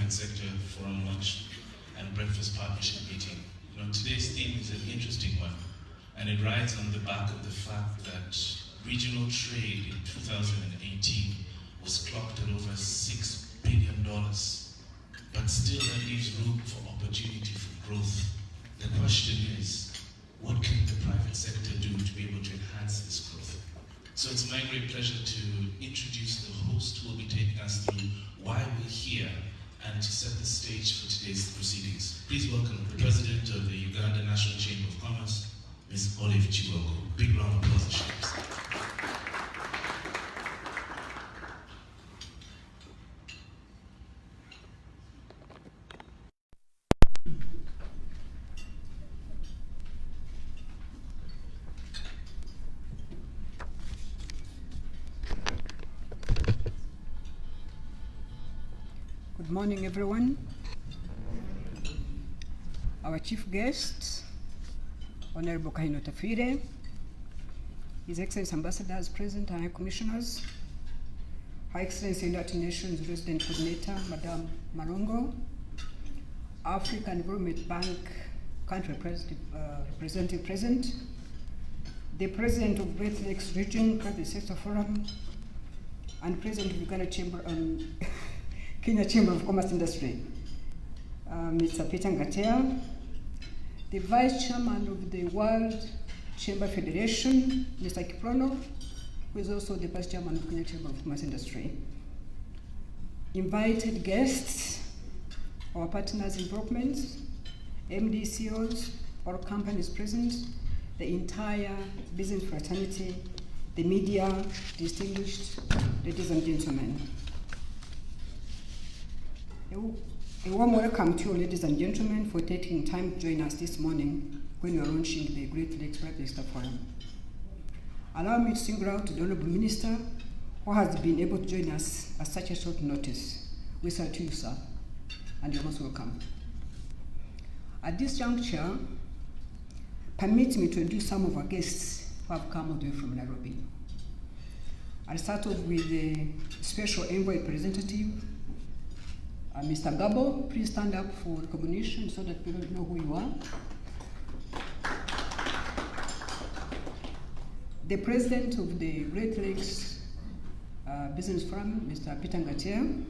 Private Sector Forum Lunch and Breakfast Partnership Meeting. Today's theme is an interesting one, and it rides on the back of the fact that regional trade in 2018 was clocked at over $6 billion, but still that leaves room for opportunity for growth. The question is, what can the private sector do to be able to enhance this growth? So it's my great pleasure to introduce the host who will be taking us through why we're here and to set the stage for today's proceedings. Please welcome the President of the Uganda National Chamber of Commerce, Ms. Olive Chibogo. Big round of applause, Chiefs. Good morning, everyone. Our chief guest, Honorable Ganot, His Excellency Ambassadors, President and High Commissioners, Her Excellency United Nations Resident Coordinator, Madame Marongo, African Development Bank Country Representative Present, the President of Great Lakes Region Private Sector Forum, and President of Uganda Chamber Kenya Chamber of Commerce Industry, Mr. Peter Ngatea, the Vice Chairman of the World Chamber Federation, Mr. Kiprono, who is also the Vice Chairman of Kenya Chamber of Commerce Industry. Invited guests, our partners in development, MDCOs, all companies present, the entire business fraternity, the media, distinguished ladies and gentlemen. A warm welcome to you, ladies and gentlemen, for taking time to join us this morning when we are launching the Great Lakes Private Sector Forum. Allow me to single out the Honorable Minister who has been able to join us at such a short notice. We salute you, sir, and you're most welcome. At this juncture, permit me to introduce some of our guests who have come all the way from Nairobi. I'll start off with the Special Envoy Representative, Mr. Gabo. Please stand up for recognition so that people know who you are. The President of the Great Lakes Business Forum, Mr. Peter Ngatea,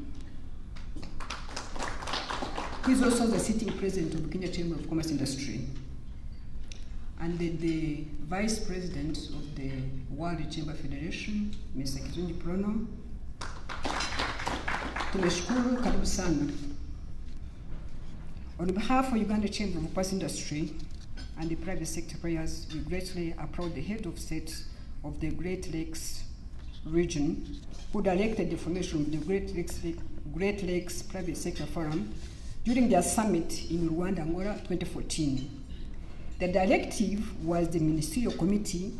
who is also the sitting President of the Kenya Chamber of Commerce Industry, and the Vice President of the World Chamber Federation, Mr. Kiprono. Tumeshukuru, karibu sana. On behalf of Uganda Chamber of Commerce Industry and the private sector players, we greatly applaud the head of state of the Great Lakes region who directed the formation of the Great Lakes Private Sector Forum during their summit in Rwanda, Angola, 2014. The directive was the ministerial committee,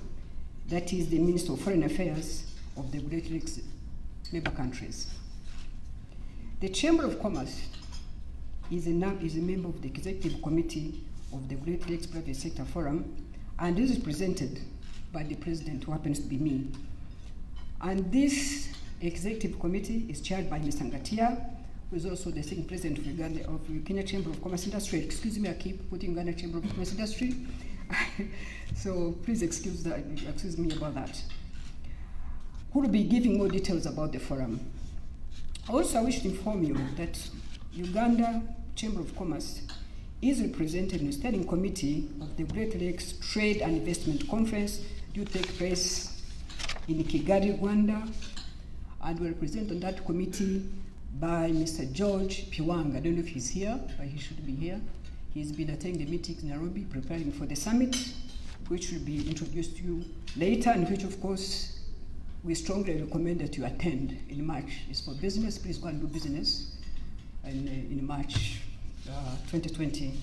that is the Minister of Foreign Affairs of the Great Lakes member countries. The Chamber of Commerce is a member of the Executive Committee of the Great Lakes Private Sector Forum, and this is presented by the President, who happens to be me. And this Executive Committee is chaired by Mr. Ngatea, who is also the sitting President of Kenya Chamber of Commerce Industry. Excuse me, I keep putting Uganda Chamber of Commerce Industry. So please excuse me about that. Who will be giving more details about the forum. Also, I wish to inform you that Uganda Chamber of Commerce is represented in the Standing Committee of the Great Lakes Trade and Investment Conference due to take place in Kigali, Rwanda, and we're represented on that committee by Mr. George Piwanga. I don't know if he's here, but he should be here. He's been attending the meetings in Nairobi, preparing for the summit, which will be introduced to you later, and which, of course, we strongly recommend that you attend in March. It's for business. Please go and do business in March 2020.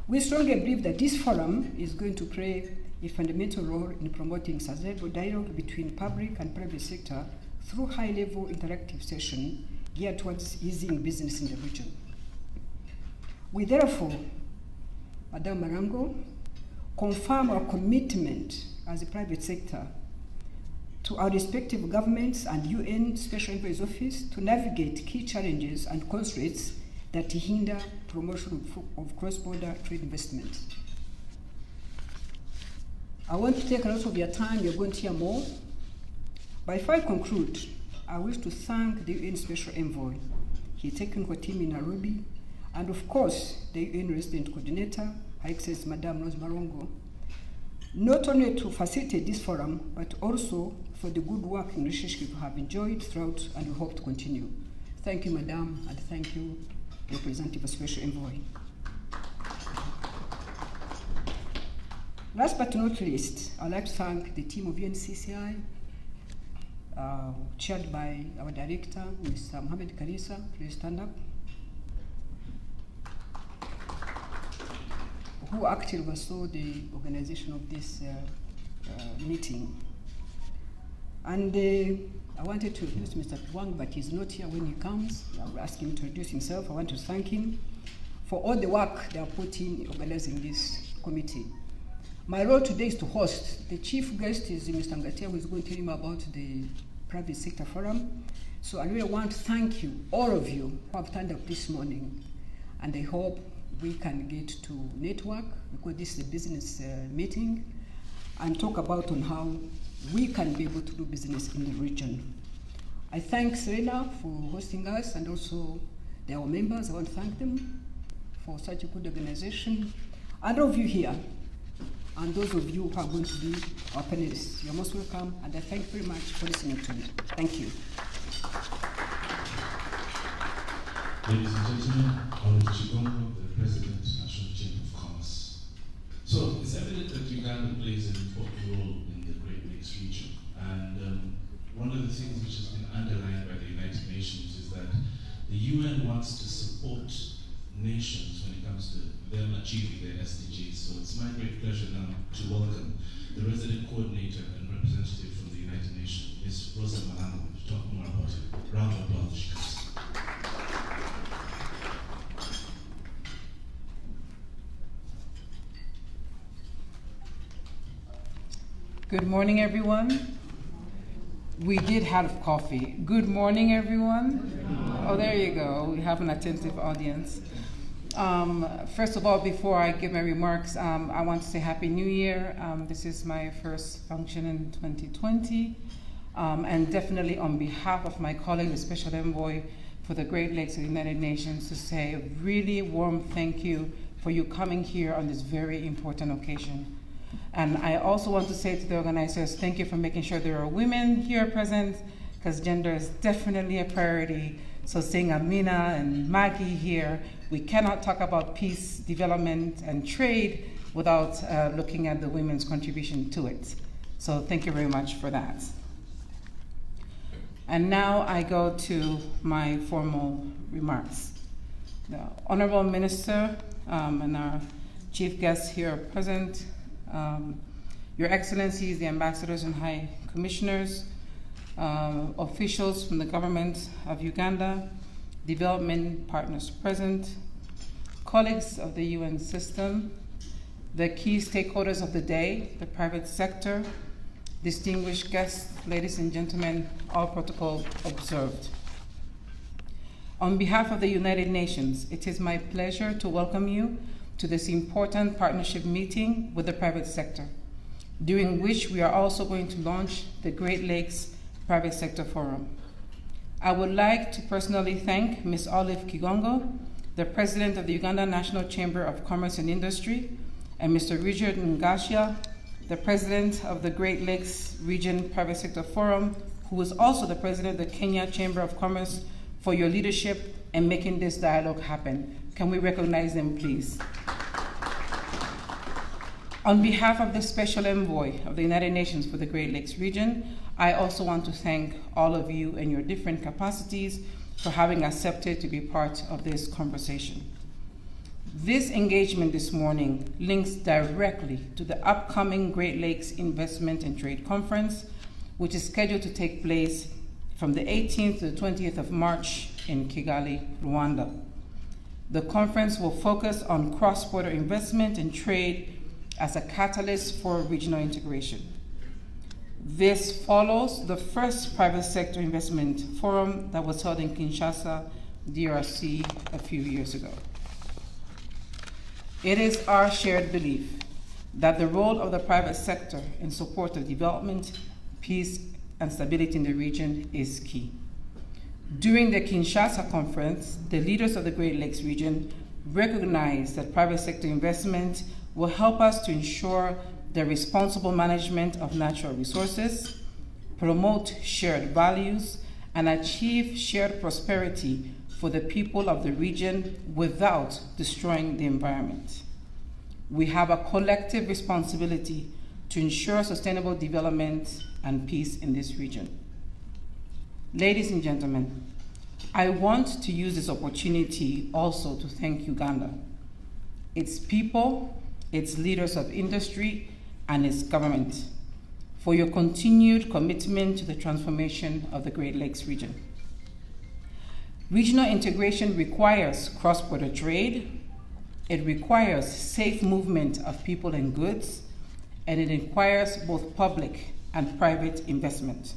We strongly believe that this forum is going to play a fundamental role in promoting sustainable dialogue between public and private sector through high-level interactive sessions geared towards easing business in the region. We therefore, Madame Marongo, confirm our commitment as a private sector to our respective governments and UN Special Envoy's Office to navigate key challenges and constraints that hinder promotion of cross-border trade investment. I want to take a lot of your time, you're going to hear more. But if I conclude, I wish to thank the UN Special Envoy, his technical team in Nairobi, and of course, the UN Resident Coordinator, Her Excellency Madame Rose Marongo, not only to facilitate this forum, but also for the good work and relationship we have enjoyed throughout and we hope to continue. Thank you, Madam, and thank you, Representative Special Envoy. Last but not least, I'd like to thank the team of UNCCI, chaired by our director, Mr. Mohamed Karisa. Please stand up. Who actually oversaw the organization of this meeting. And I wanted to introduce Mr. Twang, but he's not here. When he comes, I'll ask him to introduce himself. I want to thank him for all the work they are putting in organizing this committee. My role today is to host. The chief guest is Mr. Ngatia, who is going to tell him about the private sector forum. So I really want to thank you, all of you, who have turned up this morning. And I hope we can get to network, because this is a business meeting, and talk about on how we can be able to do business in the region. I thank Serena for hosting us, and also our members. I want to thank them for such a good organization. And all of you here, and those of you who are going to be our panelists, you're most welcome, and I thank you very much for listening to me. Thank you. Ladies and gentlemen, Oliver Chigongo, the President, National Chamber of Commerce. So it's evident that Uganda plays an important role in the Great Lakes region. And one of the things which has been underlined by the United Nations is that the UN wants to support nations when it comes to them achieving their SDGs. So it's my great pleasure now to welcome the resident coordinator and representative from the United Nations, Ms. Rosa Malango, to talk more about it. Round of applause. Good morning, everyone. We did have coffee. Good morning, everyone. Oh, there you go. We have an attentive audience. First of all, before I give my remarks, I want to say Happy New Year. This is my first function in 2020. And definitely on behalf of my colleague, the Special Envoy for the Great Lakes of the United Nations, to say a really warm thank you for you coming here on this very important occasion. And I also want to say to the organizers, thank you for making sure there are women here present, because gender is definitely a priority. So seeing Amina and Maggie here, we cannot talk about peace, development, and trade without looking at the women's contribution to it. So thank you very much for that. And now I go to my formal remarks. The Honorable Minister and our chief guests here present, Your Excellencies, the ambassadors and high commissioners, officials from the government of Uganda, development partners present, colleagues of the UN system, the key stakeholders of the day, the private sector, distinguished guests, ladies and gentlemen, all protocol observed. On behalf of the United Nations, it is my pleasure to welcome you to this important partnership meeting with the private sector, during which we are also going to launch the Great Lakes Private Sector Forum. I would like to personally thank Ms. Olive Kigongo, the President of the Uganda National Chamber of Commerce and Industry, and Mr. Richard Ngashia, the President of the Great Lakes Region Private Sector Forum, who is also the President of the Kenya Chamber of Commerce, for your leadership in making this dialogue happen. Can we recognize them, please? On behalf of the Special Envoy of the United Nations for the Great Lakes region, I also want to thank all of you in your different capacities for having accepted to be part of this conversation. This engagement this morning links directly to the upcoming Great Lakes Investment and Trade Conference, which is scheduled to take place from the 18th to the 20th of March in Kigali, Rwanda. The conference will focus on cross-border investment and trade as a catalyst for regional integration. This follows the first private sector investment forum that was held in Kinshasa, DRC, a few years ago. It is our shared belief that the role of the private sector in support of development, peace, and stability in the region is key. During the Kinshasa conference, the leaders of the Great Lakes region recognized that private sector investment will help us to ensure the responsible management of natural resources, promote shared values, and achieve shared prosperity for the people of the region without destroying the environment. We have a collective responsibility to ensure sustainable development and peace in this region. Ladies and gentlemen, I want to use this opportunity also to thank Uganda, its people, its leaders of industry, and its government for your continued commitment to the transformation of the Great Lakes region. Regional integration requires cross-border trade, it requires safe movement of people and goods, and it requires both public and private investment.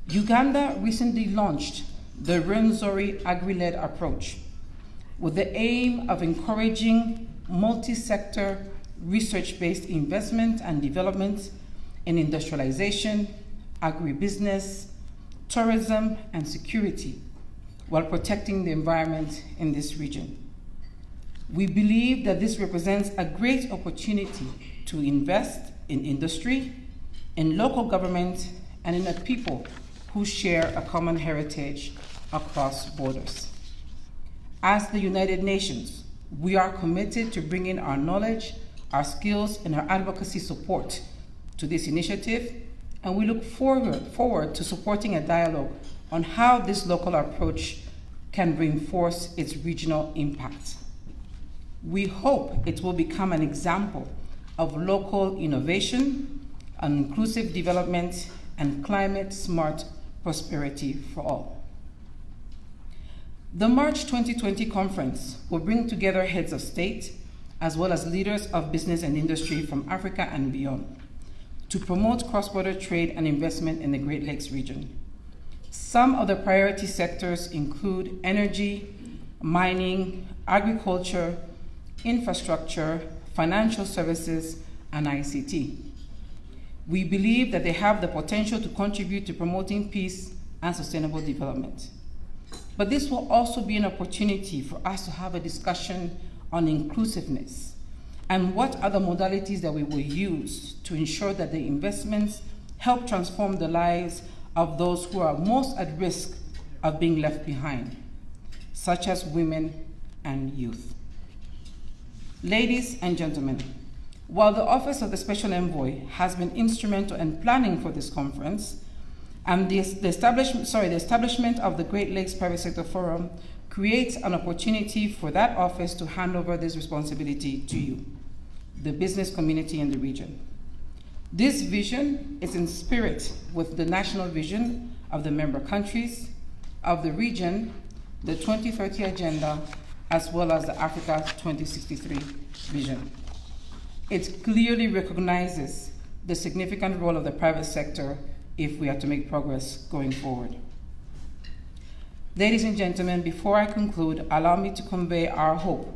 Uganda recently launched the Rwenzori Agri-led approach with the aim of encouraging multi-sector research-based investment and development in industrialization, agribusiness, tourism, and security, while protecting the environment in this region. We believe that this represents a great opportunity to invest in industry, in local government, and in a people who share a common heritage across borders. As the United Nations, we are committed to bringing our knowledge, our skills, and our advocacy support to this initiative, and we look forward to supporting a dialogue on how this local approach can reinforce its regional impact. We hope it will become an example of local innovation, inclusive development, and climate-smart prosperity for all. The March 2020 conference will bring together heads of state, as well as leaders of business and industry from Africa and beyond, to promote cross-border trade and investment in the Great Lakes region. Some of the priority sectors include energy, mining, agriculture, infrastructure, financial services, and ICT. We believe that they have the potential to contribute to promoting peace and sustainable development. But this will also be an opportunity for us to have a discussion on inclusiveness and what are the modalities that we will use to ensure that the investments help transform the lives of those who are most at risk of being left behind, such as women and youth. Ladies and gentlemen, while the Office of the Special Envoy has been instrumental in planning for this conference, and the establishment of the Great Lakes Private Sector Forum creates an opportunity for that office to hand over this responsibility to you, the business community in the region. This vision is in spirit with the national vision of the member countries, of the region, the 2030 Agenda, as well as the Africa 2063 vision. It clearly recognizes the significant role of the private sector if we are to make progress going forward. Ladies and gentlemen, before I conclude, allow me to convey our hope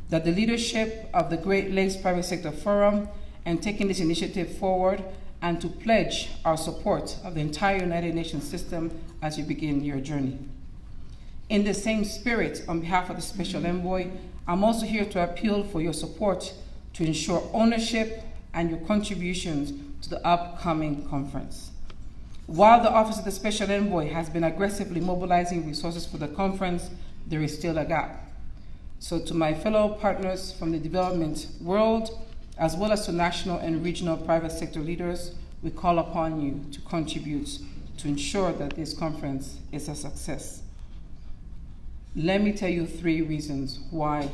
that the leadership of the Great Lakes Private Sector Forum and taking this initiative forward, and to pledge our support of the entire United Nations system as you begin your journey. In the same spirit, on behalf of the Special Envoy, I'm also here to appeal for your support to ensure ownership and your contributions to the upcoming conference. While the Office of the Special Envoy has been aggressively mobilizing resources for the conference, there is still a gap. So to my fellow partners from the development world, as well as to national and regional private sector leaders, we call upon you to contribute to ensure that this conference is a success. Let me tell you 3 reasons why.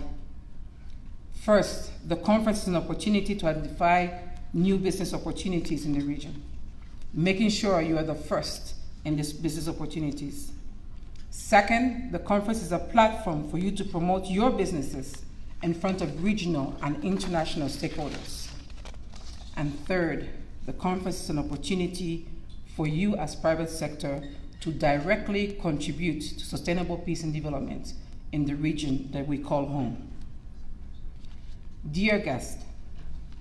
First, the conference is an opportunity to identify new business opportunities in the region, making sure you are the first in these business opportunities. Second, the conference is a platform for you to promote your businesses in front of regional and international stakeholders. And third, the conference is an opportunity for you as private sector to directly contribute to sustainable peace and development in the region that we call home. Dear guests,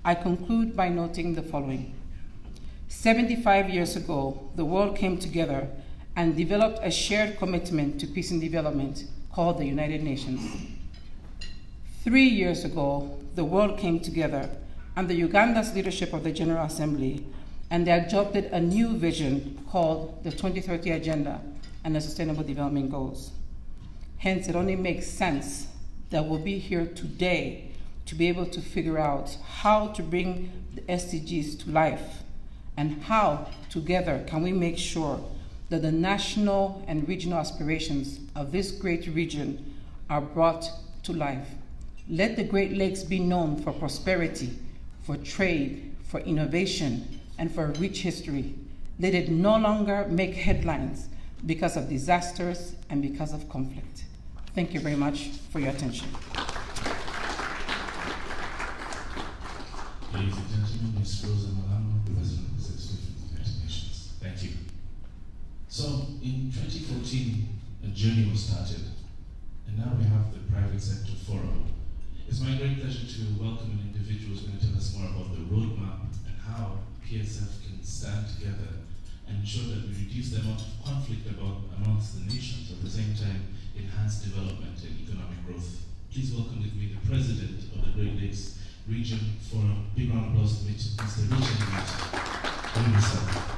I conclude by noting the following. 75 years ago, the world came together and developed a shared commitment to peace and development called the United Nations. 3 years ago, the world came together under Uganda's leadership of the General Assembly, and they adopted a new vision called the 2030 Agenda and the Sustainable Development Goals. Hence, it only makes sense that we'll be here today to be able to figure out how to bring the SDGs to life and how together can we make sure that the national and regional aspirations of this great region are brought to life. Let the Great Lakes be known for prosperity, for trade, for innovation, and for a rich history. Let it no longer make headlines because of disasters and because of conflict. Thank you very much for your attention. Ladies and gentlemen, Ms. Rosa Malamo, President Representative of the United Nations. Thank you. So, in 2014, a journey was started, and now we have the Private Sector Forum. It's my great pleasure to welcome an individual who's going to tell us more about the roadmap and how PSF can stand together and ensure that we reduce the amount of conflict amongst the nations, at the same time enhance development and economic growth. Please welcome with me the President of the Great Lakes Region Forum. Big round of applause to Mr. Richard Ganot.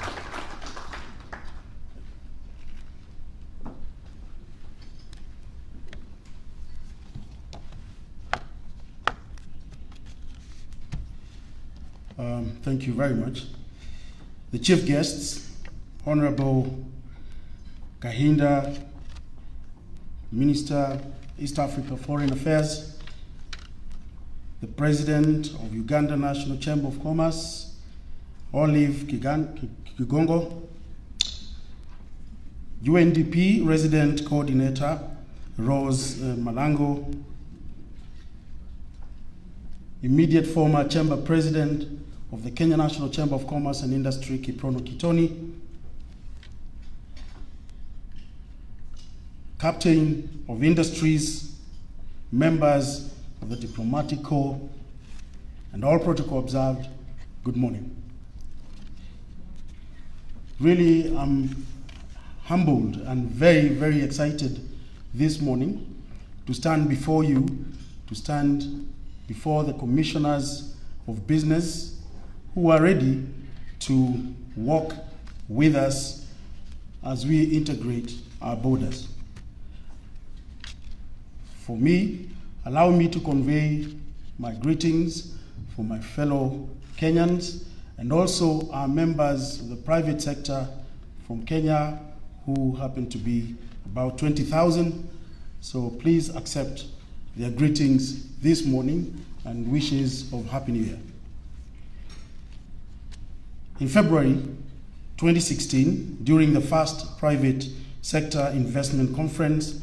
Thank you very much. The chief guests, Honorable Kahinda, Minister, East Africa Foreign Affairs, the President of Uganda National Chamber of Commerce, Olive Kigongo, UNDP Resident Coordinator, Rose Malango, immediate former Chamber President of the Kenya National Chamber of Commerce and Industry, Kiprono Kitoni, Captain of Industries, members of the Diplomatic Corps, and all protocol observed, good morning. Really, I'm humbled and very, very excited this morning to stand before you, to stand before the commissioners of business who are ready to walk with us as we integrate our borders. For me, allow me to convey my greetings for my fellow Kenyans and also our members of the private sector from Kenya who happen to be about 20,000. So please accept their greetings this morning and wishes of Happy New Year. In February 2016, during the first private sector investment conference,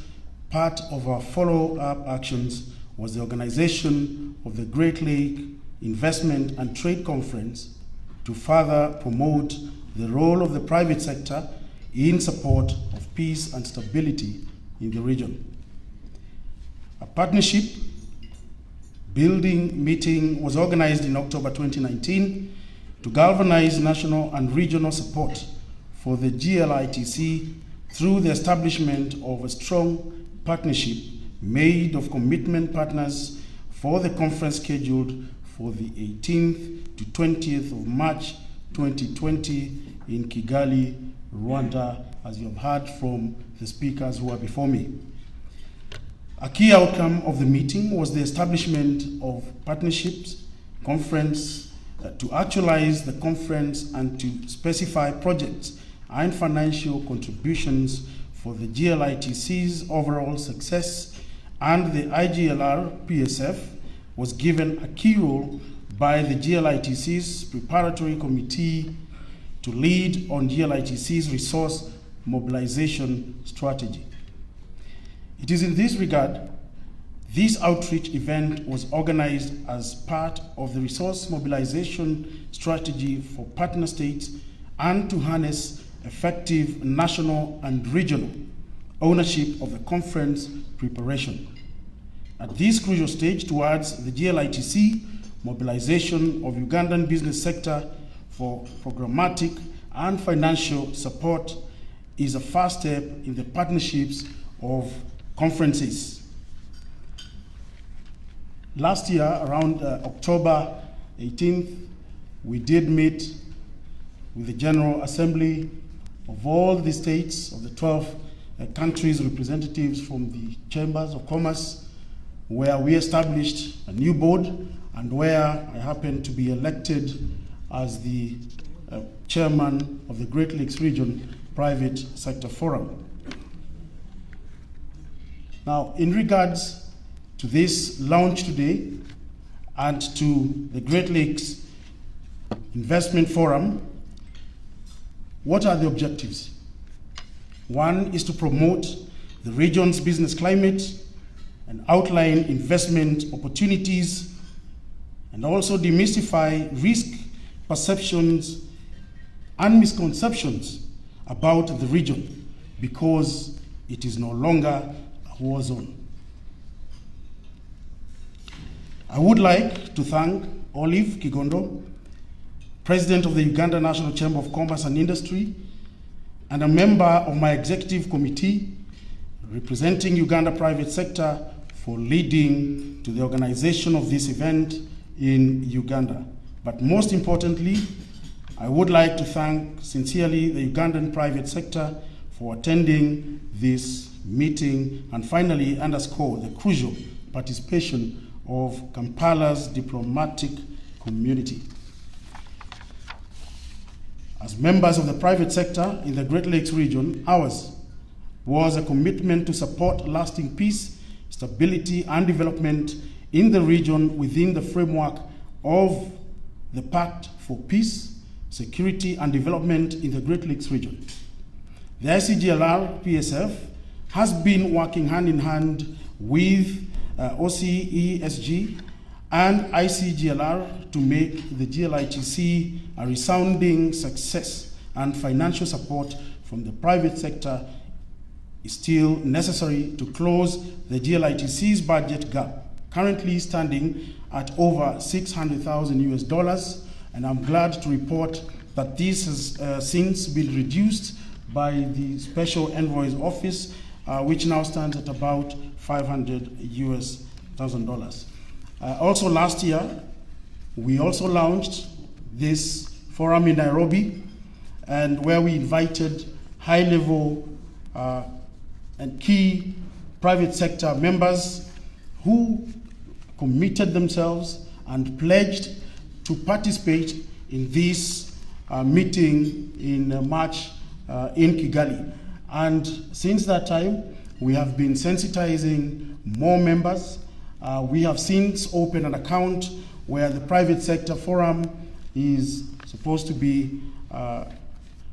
part of our follow-up actions was the organization of the Great Lake Investment and Trade Conference to further promote the role of the private sector in support of peace and stability in the region. A partnership building meeting was organized in October 2019 to galvanize national and regional support for the GLITC through the establishment of a strong partnership made of commitment partners for the conference scheduled for the 18th to 20th of March 2020 in Kigali, Rwanda, as you have heard from the speakers who are before me. A key outcome of the meeting was the establishment of partnerships conference to actualize the conference and to specify projects and financial contributions for the GLITC's overall success, and the IGLR PSF was given a key role by the GLITC's preparatory committee to lead on GLITC's resource mobilization strategy. It is in this regard This outreach event was organized as part of the resource mobilization strategy for partner states and to harness effective national and regional ownership of the conference preparation. At this crucial stage towards the GLITC, mobilization of Ugandan business sector for programmatic and financial support is a first step in the partnerships of conferences. Last year, around October 18th, we did meet with the General Assembly of all the states of the 12 countries, representatives from the Chambers of Commerce, where we established a new board and where I happened to be elected as the chairman of the Great Lakes Region Private Sector Forum. Now, in regards to this launch today and to the Great Lakes Investment Forum, what are the objectives? One is to promote the region's business climate and outline investment opportunities, and also demystify risk perceptions and misconceptions about the region, because it is no longer a war zone. I would like to thank Olive Kigondo, President of the Uganda National Chamber of Commerce and Industry, and a member of my executive committee representing Uganda private sector, for leading to the organization of this event in Uganda. But most importantly, I would like to thank sincerely the Ugandan private sector for attending this meeting, and finally underscore the crucial participation of Kampala's diplomatic community. As members of the private sector in the Great Lakes region, ours was a commitment to support lasting peace, stability, and development in the region within the framework of the Pact for Peace, Security, and Development in the Great Lakes region. The ICGLR PSF has been working hand in hand with OCESG and ICGLR to make the GLITC a resounding success, and financial support from the private sector is still necessary to close the GLITC's budget gap, currently standing at over $600,000, and I'm glad to report that this has since been reduced by the Special Envoy's Office, which now stands at about $500,000. Also last year, we also launched this forum in Nairobi, and where we invited high-level and key private sector members who committed themselves and pledged to participate in this meeting in March in Kigali. And since that time, we have been sensitizing more members. We have since opened an account where the private sector forum is supposed to be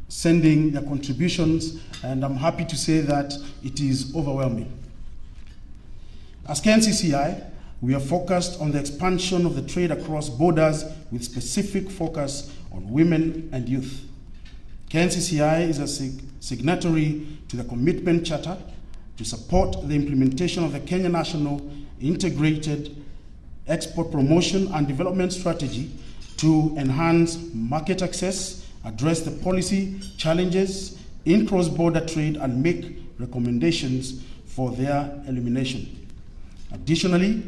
sending their contributions, and I'm happy to say that it is overwhelming. As KNCCI, we are focused on the expansion of the trade across borders with specific focus on women and youth. KNCCI is a signatory to the Commitment Charter to support the implementation of the Kenya National Integrated Export Promotion and Development Strategy to enhance market access, address the policy challenges in cross-border trade, and make recommendations for their elimination. Additionally,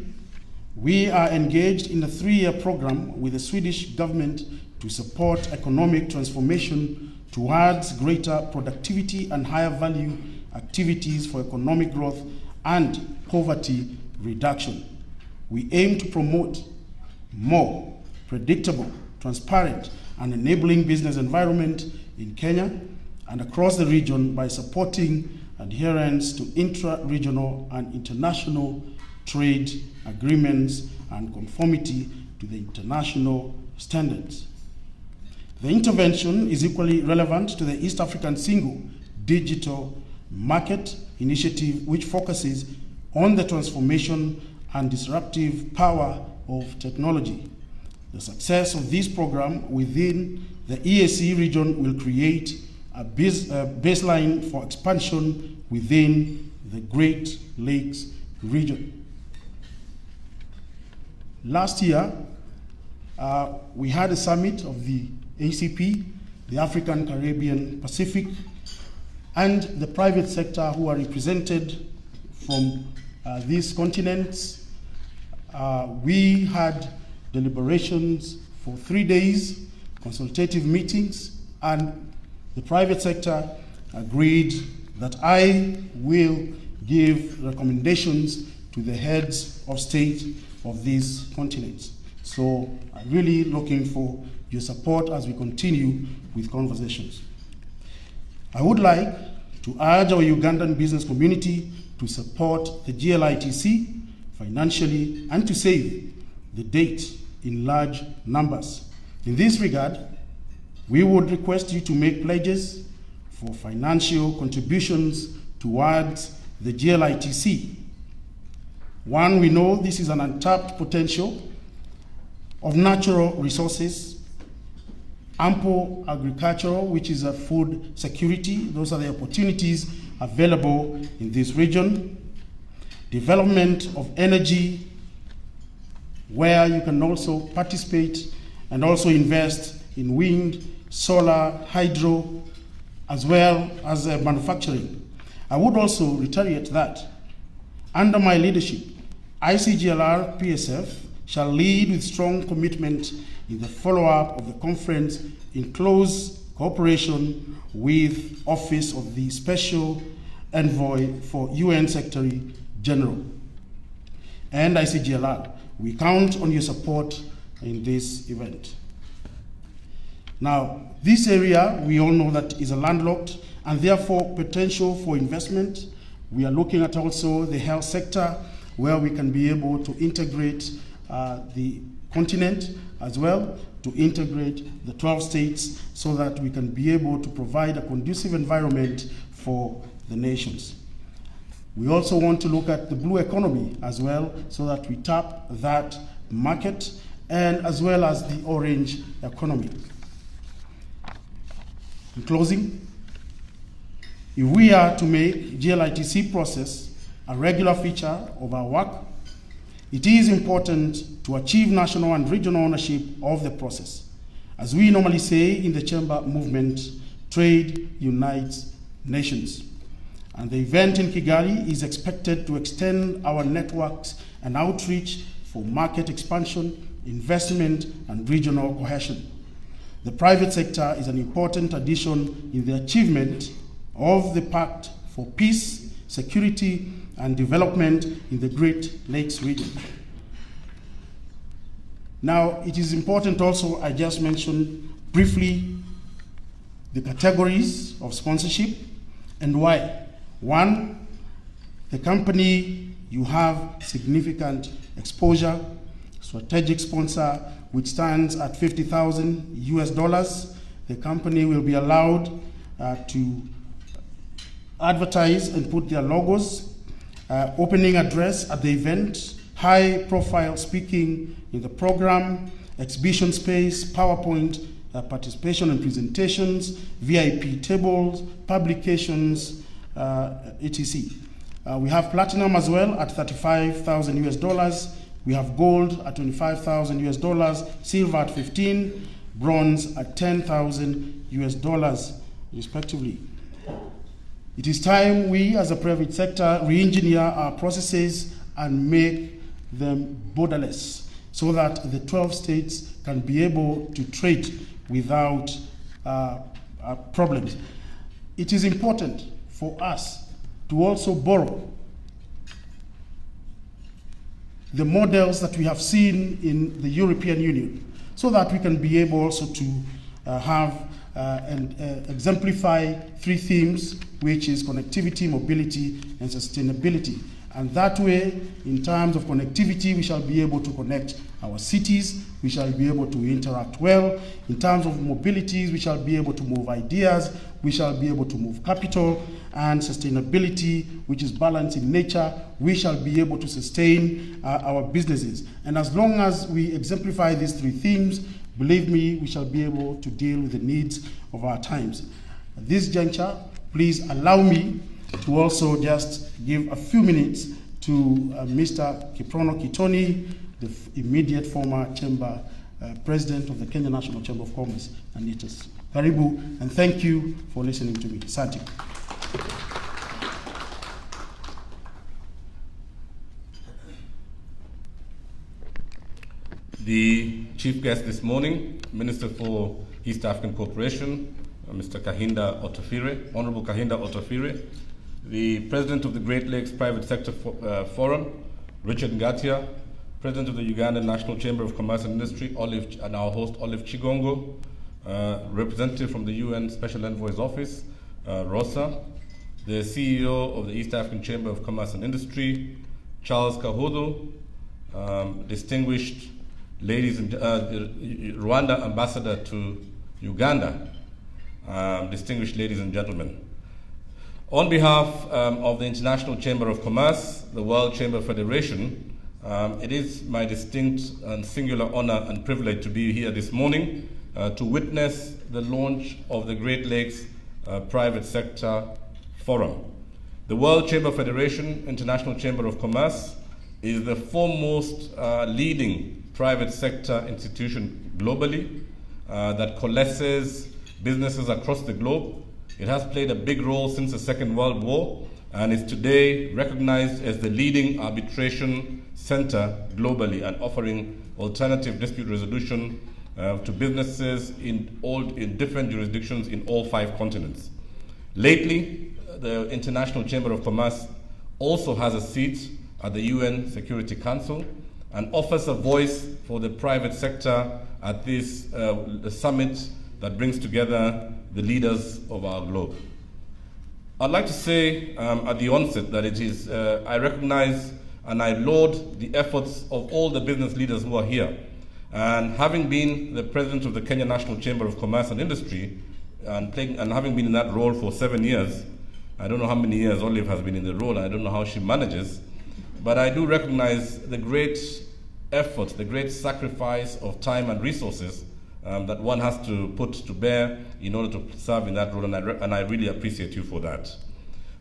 we are engaged in a 3-year program with the Swedish government to support economic transformation towards greater productivity and higher value activities for economic growth and poverty reduction. We aim to promote more predictable, transparent, and enabling business environment in Kenya and across the region by supporting adherence to intra-regional and international trade agreements and conformity to the international standards. The intervention is equally relevant to the East African Single Digital Market Initiative, which focuses on the transformation and disruptive power of technology. The success of this program within the EAC region will create a baseline for expansion within the Great Lakes region. Last year, we had a summit of the ACP, the African, Caribbean, Pacific, and the private sector who are represented from these continents. We had deliberations for 3 days, consultative meetings, and the private sector agreed that I will give recommendations to the heads of state of these continents. So I'm really looking for your support as we continue with conversations. I would like to urge our Ugandan business community to support the GLITC financially and to save the date in large numbers. In this regard, we would request you to make pledges for financial contributions towards the GLITC. One, we know this is an untapped potential of natural resources, ample agricultural, which is a food security. Those are the opportunities available in this region. Development of energy, where you can also participate and also invest in wind, solar, hydro, as well as manufacturing. I would also reiterate that under my leadership, ICGLR PSF shall lead with strong commitment in the follow-up of the conference in close cooperation with Office of the Special Envoy for UN Secretary General and ICGLR. We count on your support in this event. Now, this area, we all know that is a landlocked and therefore potential for investment. We are looking at also the health sector where we can be able to integrate the continent as well, to integrate the 12 states so that we can be able to provide a conducive environment for the nations. We also want to look at the blue economy as well so that we tap that market and as well as the orange economy. In closing, if we are to make GLITC process a regular feature of our work, it is important to achieve national and regional ownership of the process. As we normally say in the chamber movement, trade unites nations. And the event in Kigali is expected to extend our networks and outreach for market expansion, investment, and regional cohesion. The private sector is an important addition in the achievement of the Pact for Peace, Security, and Development in the Great Lakes region. Now, it is important also, I just mentioned briefly the categories of sponsorship and why. One, the company, you have significant exposure, strategic sponsor, which stands at $50,000. The company will be allowed to advertise and put their logos, opening address at the event, high profile speaking in the program, exhibition space, PowerPoint, participation and presentations, VIP tables, publications, etc. We have platinum as well at $35,000. We have gold at $25,000, silver at 15, bronze at $10,000 respectively. It is time we as a private sector re-engineer our processes and make them borderless so that the 12 states can be able to trade without problems. It is important for us to also borrow the models that we have seen in the European Union so that we can be able also to have and exemplify 3 themes, which is connectivity, mobility, and sustainability. And that way, in terms of connectivity, we shall be able to connect our cities, we shall be able to interact well. In terms of mobilities, we shall be able to move ideas, we shall be able to move capital, and sustainability, which is balanced in nature, we shall be able to sustain our businesses. And as long as we exemplify these three themes, believe me, we shall be able to deal with the needs of our times. At this juncture, please allow me to also just give a few minutes to Mr. Kiprono Kitoni, the immediate former chamber president of the Kenya National Chamber of Commerce and Industry. Karibu, and thank you for listening to me. Asante. The chief guest this morning, Minister for East African Cooperation, Mr. Kahinda Otofire, Honorable Kahinda Otofire, the President of the Great Lakes Private Sector Forum, Richard Ngatia, President of the Uganda National Chamber of Commerce and Industry, and our host, Olive Chigongo, representative from the UN Special Envoy's Office, Rosa, the CEO of the East African Chamber of Commerce and Industry, Charles Kahudu, distinguished ladies and Rwanda ambassador to Uganda, distinguished ladies and gentlemen. On behalf of the International Chamber of Commerce, the World Chamber Federation, it is my distinct and singular honor and privilege to be here this morning to witness the launch of the Great Lakes Private Sector Forum. The World Chamber Federation, International Chamber of Commerce, is the foremost leading private sector institution globally that coalesces businesses across the globe. It has played a big role since the Second World War and is today recognized as the leading arbitration center globally and offering alternative dispute resolution to businesses in different jurisdictions in all 5 continents. Lately, the International Chamber of Commerce also has a seat at the UN Security Council and offers a voice for the private sector at this the summit that brings together the leaders of our globe. I'd like to say at the onset that it is, I recognize and I laud the efforts of all the business leaders who are here. And having been the president of the Kenya National Chamber of Commerce and Industry and having been in that role for 7 years, I don't know how many years Olive has been in the role, I don't know how she manages, but I do recognize the great effort, the great sacrifice of time and resources that one has to put to bear in order to serve in that role, and I really appreciate you for that.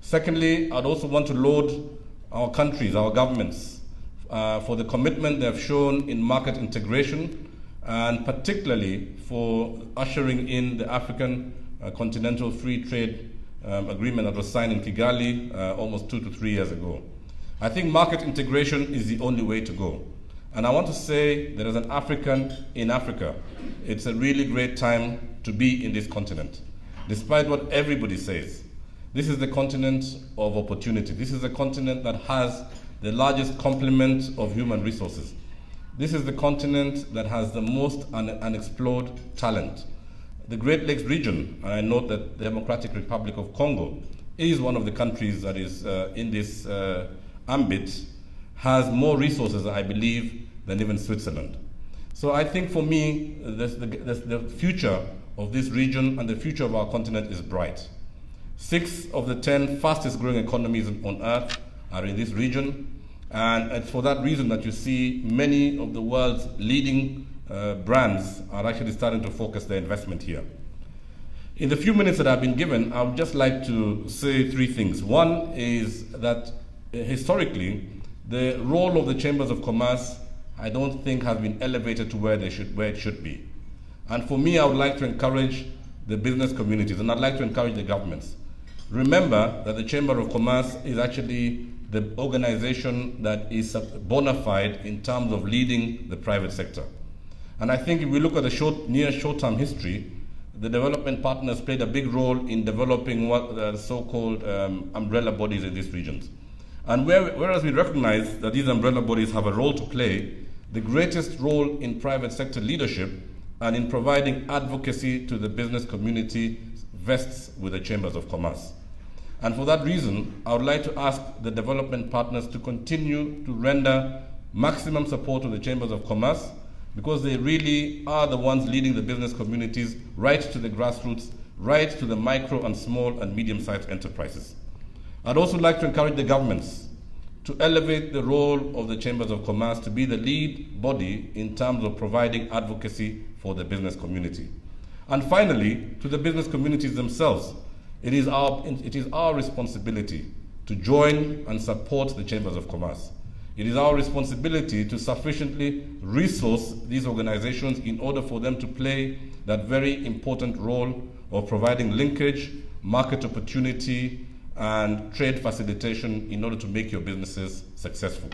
Secondly, I'd also want to laud our countries, our governments, for the commitment they have shown in market integration, and particularly for ushering in the African Continental Free Trade Agreement that was signed in Kigali almost 2 to 3 years ago. I think market integration is the only way to go. And I want to say that as an African in Africa, it's a really great time to be in this continent. Despite what everybody says, this is the continent of opportunity. This is a continent that has the largest complement of human resources. This is the continent that has the most unexplored talent. The Great Lakes region, and I note that the Democratic Republic of Congo is one of the countries that is in this ambit, has more resources, I believe, than even Switzerland. So I think for me, the future of this region and the future of our continent is bright. 6 of the 10 fastest growing economies on earth are in this region, and it's for that reason that you see many of the world's leading brands are actually starting to focus their investment here. In the few minutes that I've been given, I would just like to say 3 things. One is that historically, the role of the chambers of commerce, I don't think has been elevated to where it should be. And for me, I would like to encourage the business communities, and I'd like to encourage the governments. Remember that the Chamber of Commerce is actually the organization that is bona fide in terms of leading the private sector. And I think if we look at the near short-term history, the development partners played a big role in developing what the so-called umbrella bodies in these regions. And whereas we recognize that these umbrella bodies have a role to play, the greatest role in private sector leadership and in providing advocacy to the business community vests with the chambers of commerce. And for that reason, I would like to ask the development partners to continue to render maximum support to the Chambers of Commerce, because they really are the ones leading the business communities right to the grassroots, right to the micro and small and medium-sized enterprises. I'd also like to encourage the governments to elevate the role of the Chambers of Commerce to be the lead body in terms of providing advocacy for the business community. And finally, to the business communities themselves, it is our responsibility to join and support the Chambers of Commerce. It is our responsibility to sufficiently resource these organizations in order for them to play that very important role of providing linkage, market opportunity, and trade facilitation in order to make your businesses successful.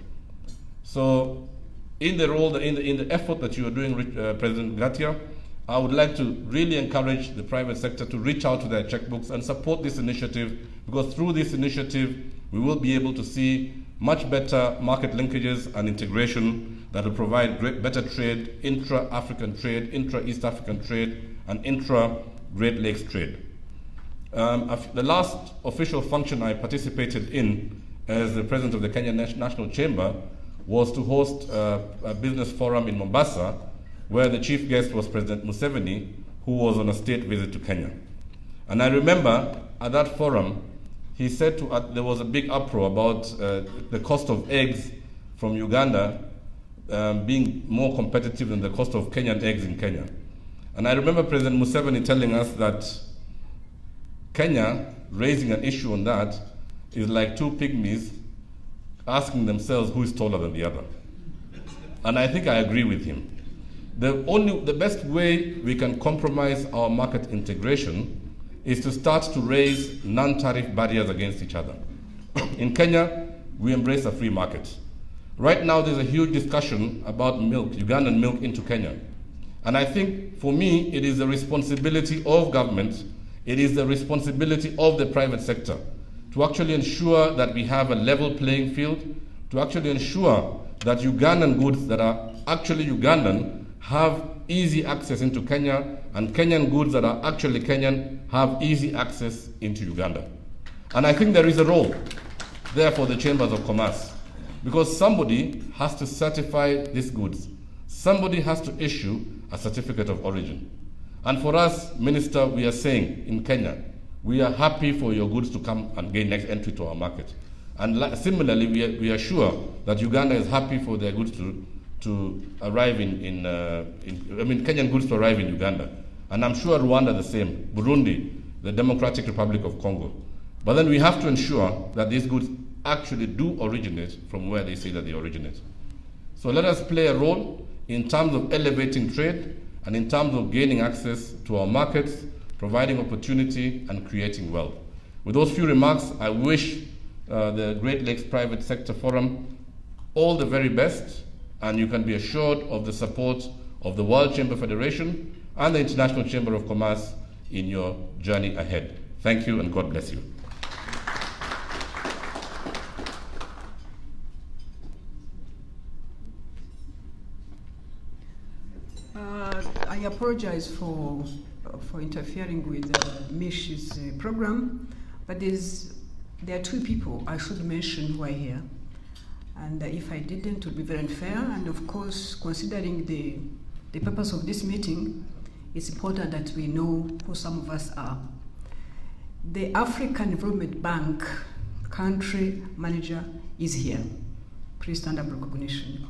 So in the effort that you are doing, President Gatia, I would like to really encourage the private sector to reach out to their checkbooks and support this initiative, because through this initiative, we will be able to see much better market linkages and integration that will provide better trade, intra-African trade, intra-East African trade, and intra-Great Lakes trade. The last official function I participated in as the president of the Kenya National Chamber was to host a business forum in Mombasa, where the chief guest was President Museveni, who was on a state visit to Kenya. And I remember at that forum, he said there was a big uproar about the cost of eggs from Uganda being more competitive than the cost of Kenyan eggs in Kenya. And I remember President Museveni telling us that Kenya raising an issue on that is like two pygmies asking themselves who is taller than the other. And I think I agree with him. The best way we can compromise our market integration is to start to raise non-tariff barriers against each other. In Kenya, we embrace a free market. Right now, there's a huge discussion about milk, Ugandan milk into Kenya. And I think, for me, it is the responsibility of government, it is the responsibility of the private sector to actually ensure that we have a level playing field, to actually ensure that Ugandan goods that are actually Ugandan have easy access into Kenya, and Kenyan goods that are actually Kenyan have easy access into Uganda. And I think there is a role there for the Chambers of Commerce, because somebody has to certify these goods. Somebody has to issue a certificate of origin. And for us, Minister, we are saying in Kenya, we are happy for your goods to come and gain next entry to our market. And similarly, we are sure that Uganda is happy for their goods to arrive Kenyan goods to arrive in Uganda. And I'm sure Rwanda the same, Burundi, the Democratic Republic of Congo. But then we have to ensure that these goods actually do originate from where they say that they originate. So let us play a role in terms of elevating trade and in terms of gaining access to our markets, providing opportunity and creating wealth. With those few remarks, I wish the Great Lakes Private Sector Forum all the very best, and you can be assured of the support of the World Chamber Federation and the International Chamber of Commerce in your journey ahead. Thank you, and God bless you. I apologize for interfering with Mish's program, but there are two people I should mention who are here. And if I didn't, it would be very unfair. And of course, considering the purpose of this meeting, it's important that we know who some of us are. The African Development Bank country manager is here. Please stand up for recognition.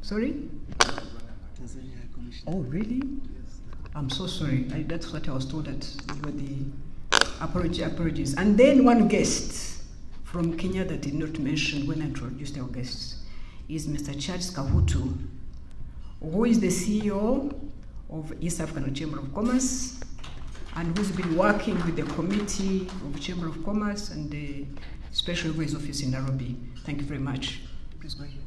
Sorry? Oh, really? I'm so sorry. That's what I was told, that you were the apologies. And then one guest from Kenya that did not mention when I introduced our guests is Mr. Charles Kahutu, who is the CEO of East African Chamber of Commerce and who's been working with the Committee of Chamber of Commerce and the Special Envoy's Office in Nairobi. Thank you very much. Please go ahead.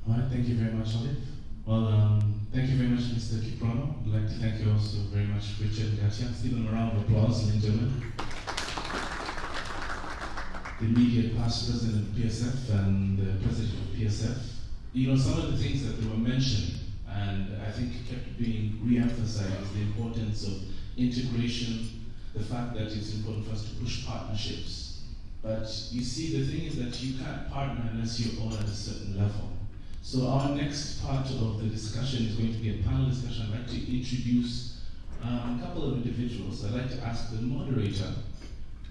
All right, thank you very much, Olive. Well, thank you very much, Mr. Kiprono. I'd like to thank you also very much, Richard Gatia. Still a round of applause, ladies and gentlemen. the immediate past president of PSF and the president of PSF. You know, some of the things that they were mentioned, and I think kept being re-emphasized, is the importance of integration, the fact that it's important for us to push partnerships. But you see, the thing is that you can't partner unless you're all at a certain level. So our next part of the discussion is going to be a panel discussion. I'd like to introduce a couple of individuals. I'd like to ask the moderator,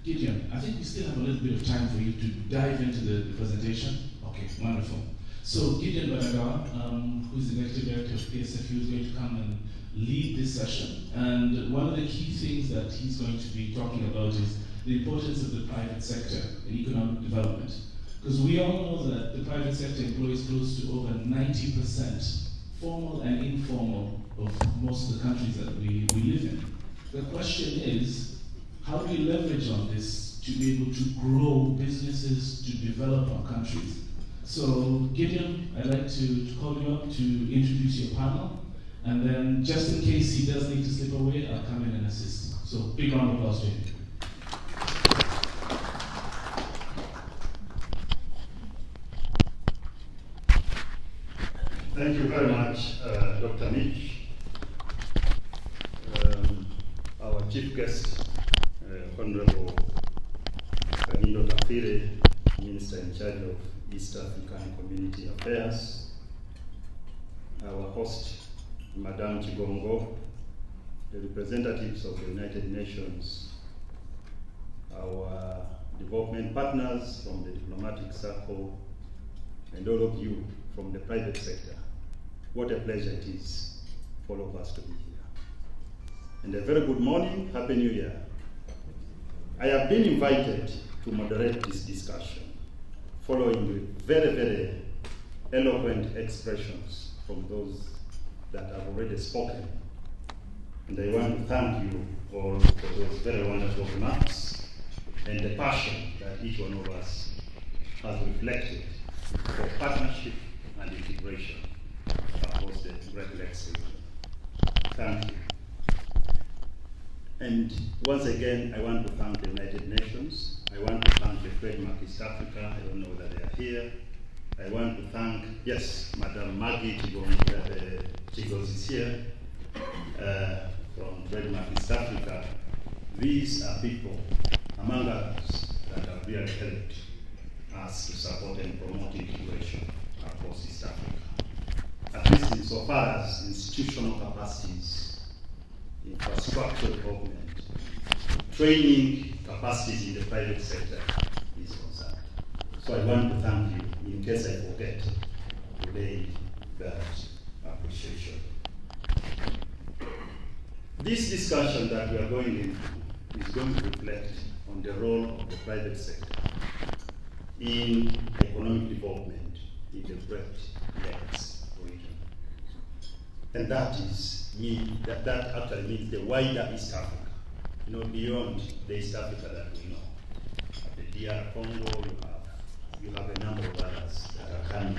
Gideon, I think we still have a little bit of time for you to dive into the presentation. Okay, wonderful. So Gideon Baragawa, who's the Executive Director of PSFU, is going to come and lead this session. And one of the key things that he's going to be talking about is the importance of the private sector in economic development. Because we all know that the private sector employs close to over 90%, formal and informal, of most of the countries that we live in. The question is, how do you leverage on this to be able to grow businesses, to develop our countries? So Gideon, I'd like to call you up to introduce your panel, and then just in case he does need to slip away, I'll come in and assist. So big round of applause to him. Thank you very much, Dr. Mitch. Our chief guest, Honorable Ganot Otofire, Minister in charge of East African Community Affairs. Our host, Madame Chigongo, the representatives of the United Nations, our development partners from the diplomatic circle, and all of you from the private sector. What a pleasure it is for all of us to be here. And a very good morning, Happy New Year. I have been invited to moderate this discussion following the very, very eloquent expressions from those that have already spoken. And I want to thank you all for those very wonderful remarks and the passion that each one of us has reflected for partnership and integration across the Great Lakes region. Thank you. And once again, I want to thank the United Nations. I want to thank the Trademark East Africa. I don't know that they are here. I want to thank, yes, Madam Maggie Chigos is here from Trademark East Africa. These are people, among others, that have really helped us to support and promote integration across East Africa. At least insofar as institutional capacities, infrastructure development, training capacities in the private sector is concerned. So I want to thank you, in case I forget, to lay that appreciation. This discussion that we are going into is going to reflect on the role of the private sector in economic development in the Great Lakes region. And that actually means the wider East Africa, beyond the East Africa that we know. The DR Congo, you have a number of others that are coming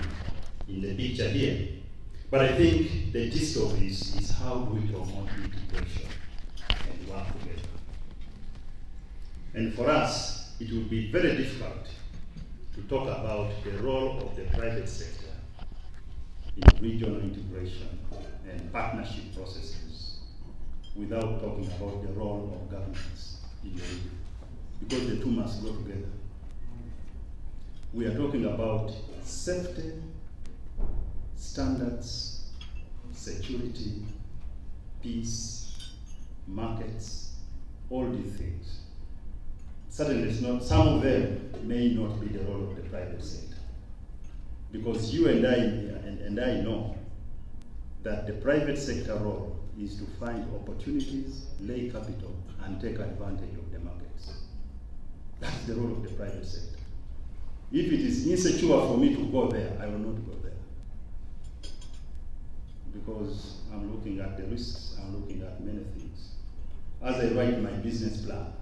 in the picture here. But I think the gist of this is how do we promote integration and work together. And for us, it will be very difficult to talk about the role of the private sector in regional integration and partnership processes without talking about the role of governments in the region, because the two must go together. We are talking about safety, standards, security, peace, markets, all these things. Certainly it's not, some of them may not be the role of the private sector. Because you and I know that the private sector role is to find opportunities, lay capital, and take advantage of the markets. That's the role of the private sector. If it is insecure for me to go there, I will not go there. Because I'm looking at the risks, I'm looking at many things as I write my business plan.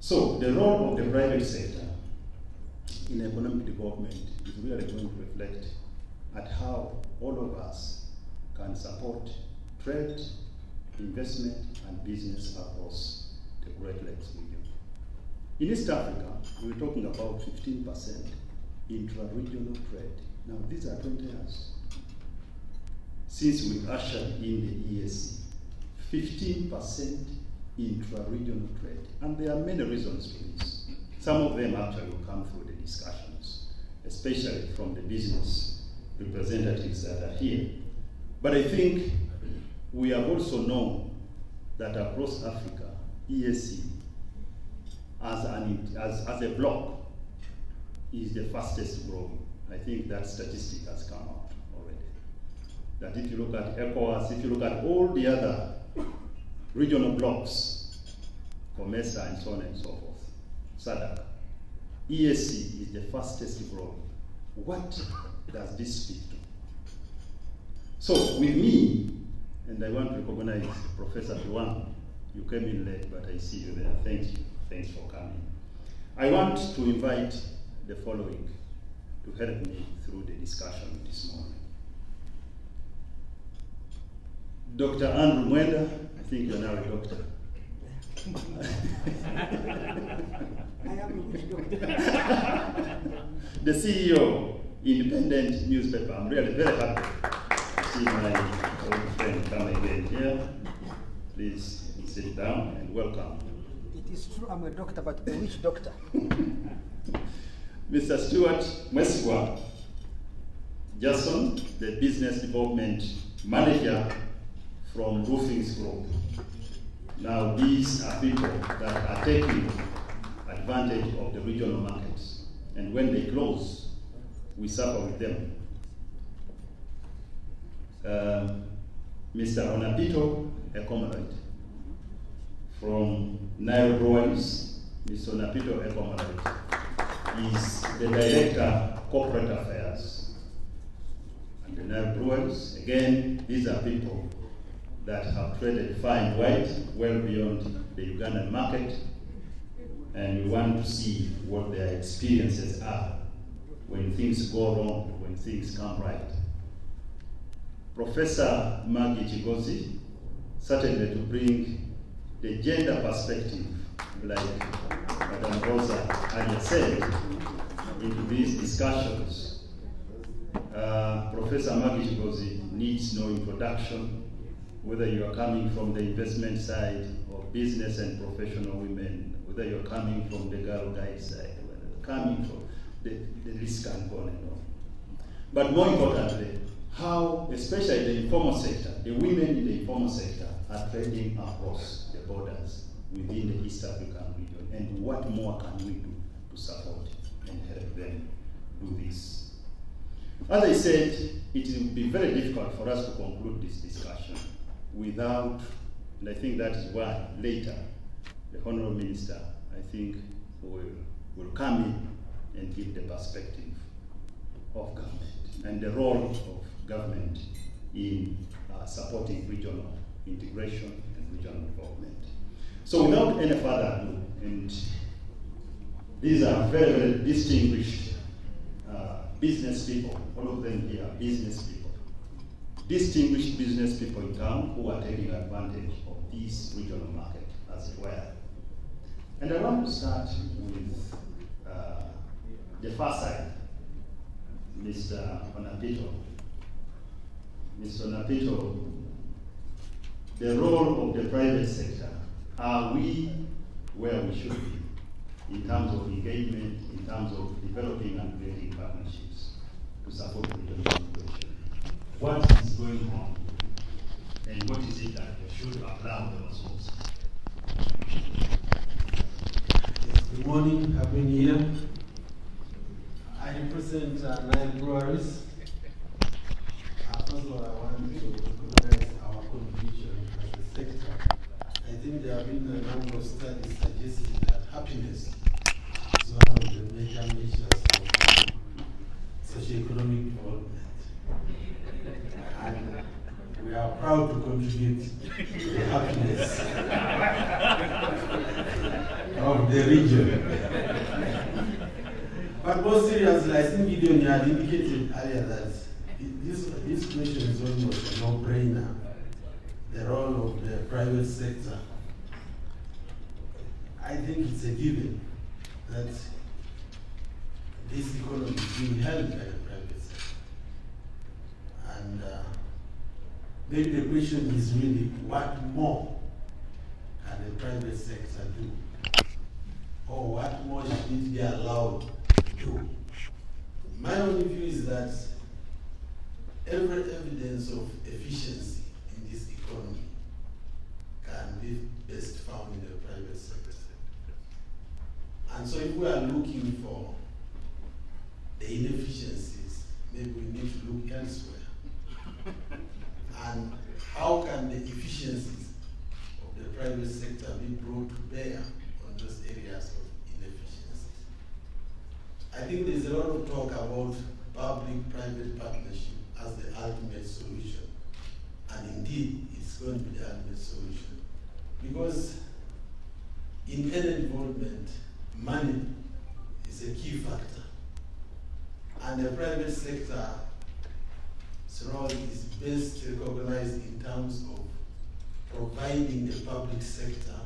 So the role of the private sector in economic development is really going to reflect at how all of us can support trade, investment, and business across the Great Lakes region. In East Africa, we're talking about 15% intra-regional trade. Now, these are 20 years since we ushered in the EAC. 15% intra-regional trade. And there are many reasons for this. Some of them actually will come through the discussions, especially from the business representatives that are here. But I think we have also known that across Africa, EAC as a bloc is the fastest growing. I think that statistic has come out already. That if you look at ECOWAS, if you look at all the other regional blocs, COMESA and so on and so forth, SADC, EAC is the fastest growing. What does this speak to? So with me, and I want to recognize Professor Duan, you came in late, but I see you there. Thank you. Thanks for coming. I want to invite the following to help me through the discussion this morning. Dr. Andrew Mwenda, I think you're now a doctor. I am a which doctor? The CEO, Independent newspaper. I'm really very happy to see my old friend come again here. Please sit down and welcome. It is true I'm a doctor, but a which doctor? Mr. Stuart Mwesigwa Jason, the business development manager from Roofings Group. Now, these are people that are taking advantage of the regional markets, and when they close, we suffer with them. Mr. Onapito Ecomarite from Nile Breweries. Mr. Onapito Ecomarite is the Director Corporate Affairs. And the Nile Breweries, again, these are people that have traded far and wide, well beyond the Ugandan market, and we want to see what their experiences are when things go wrong, when things come right. Professor Maggie Chigozi, certainly to bring the gender perspective, like Madam Rosa had said, into these discussions. Professor Maggie Chigozi needs no introduction, whether you are coming from the investment side or business and professional women, whether you're coming from the Girl Guide side, whether you're coming from the list can go on and on. But more importantly, how, especially the informal sector, the women in the informal sector are trading across the borders within the East African region, and what more can we do to support and help them do this? As I said, it will be very difficult for us to conclude this discussion without, and I think that is why later the Honourable Minister, I think, will come in and give the perspective of government and the role of government in supporting regional integration and regional development. So without any further ado, and these are very, very distinguished business people, all of them here are business people, distinguished business people in town who are taking advantage of this regional market as well. And I want to start with the far side, Mr. Onapito. Mr. Onapito, the role of the private sector, are we where we should be in terms of engagement, in terms of developing and creating partnerships to support regional integration? What is going on, and what is it that we should allow the resources? Good morning, Happy New Year. I represent Nile Breweries. First of all, I want to recognize our contribution as a sector. I think there have been a number of studies suggesting that happiness is one of the major measures of socio-economic development. And we are proud to contribute to the happiness of the region. But more seriously, I think Gideon had indicated earlier that this question is almost a no-brainer. The role of the private sector, I think it's a given. that this economy is being held by the private sector. And maybe the question is really, what more can the private sector do? Or what more should it be allowed to do? My only view is that every evidence of efficiency in this economy can be best found in the private sector. And so if we are looking for the inefficiencies, maybe we need to look elsewhere. And how can the efficiencies of the private sector be brought to bear on those areas of inefficiencies? I think there's a lot of talk about public-private partnership as the ultimate solution. And indeed, it's going to be the ultimate solution. Because in any development, money is a key factor. And the private sector's role is best recognized in terms of providing the public sector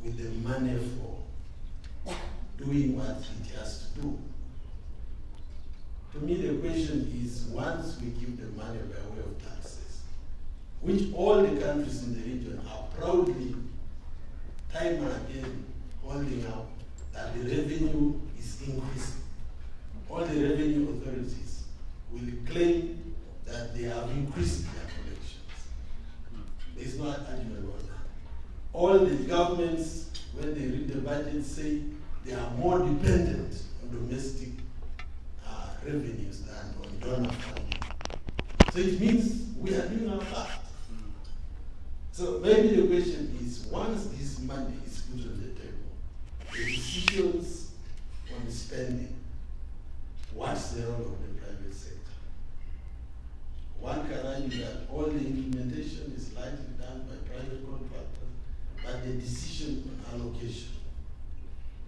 with the money for doing what it has to do. To me, the question is, once we give the money by way of taxes, which all the countries in the region are proudly, time and again, holding up that the revenue is increasing. All the revenue authorities will claim that they have increased their collections. There's no argument about that. All the governments, when they read the budget, say they are more dependent on domestic revenues than on donor funding. So it means we are doing our part. So maybe the question is, once this money is put on the table, the decisions on spending, what's the role of the private sector? One can argue that all the implementation is largely done by private contractors, but the decision on allocation,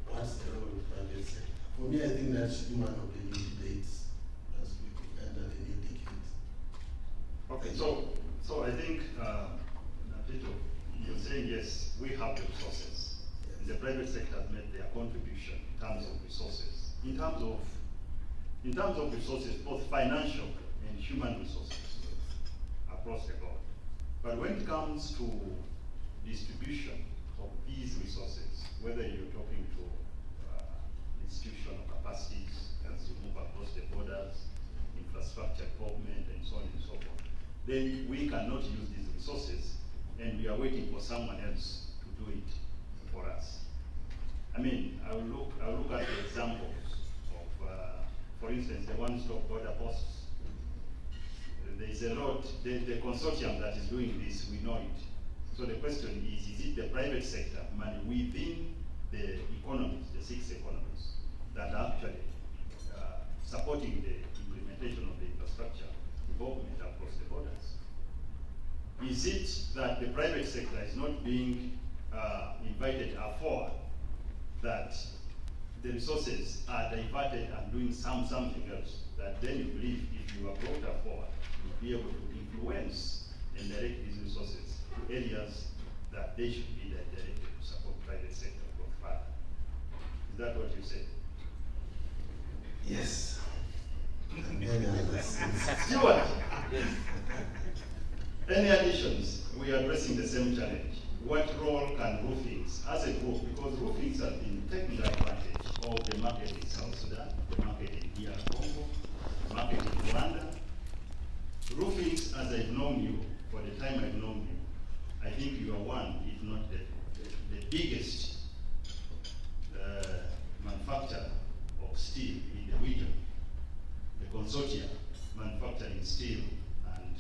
what's the role of the private sector? For me, I think that should be one of the new debates as we enter the new decade. Okay, so I think, Tito, you're saying yes, we have the resources. Yes. The private sector has made their contribution in terms of resources. In terms of resources, both financial and human resources across the board. But when it comes to distribution of these resources, whether you're talking to institutional capacities as you move across the borders, infrastructure development, and so on and so forth, then we cannot use these resources, and we are waiting for someone else to do it for us. I mean, I'll look at the examples of, for instance, the one-stop border posts. There's a lot, the consortium that is doing this, we know it. So the question is it the private sector money within the economies, the 6 economies, that are actually supporting the implementation of the infrastructure development across the borders? Is it that the private sector is not being invited forward, that the resources are diverted and doing something else, that then you believe if you are brought forward, you'll be able to influence and direct these resources to areas that they should be directed to support private sector growth further? Is that what you said? Yes. Stewart, any additions? We are addressing the same challenge. What role can roofings, as a group, because roofings have been taking advantage of the market in South Sudan, the market in DR Congo, the market in Uganda. Roofings, as I've known you, for the time I've known you, I think you are one, if not the biggest manufacturer of steel in the region. The consortia manufacturing steel and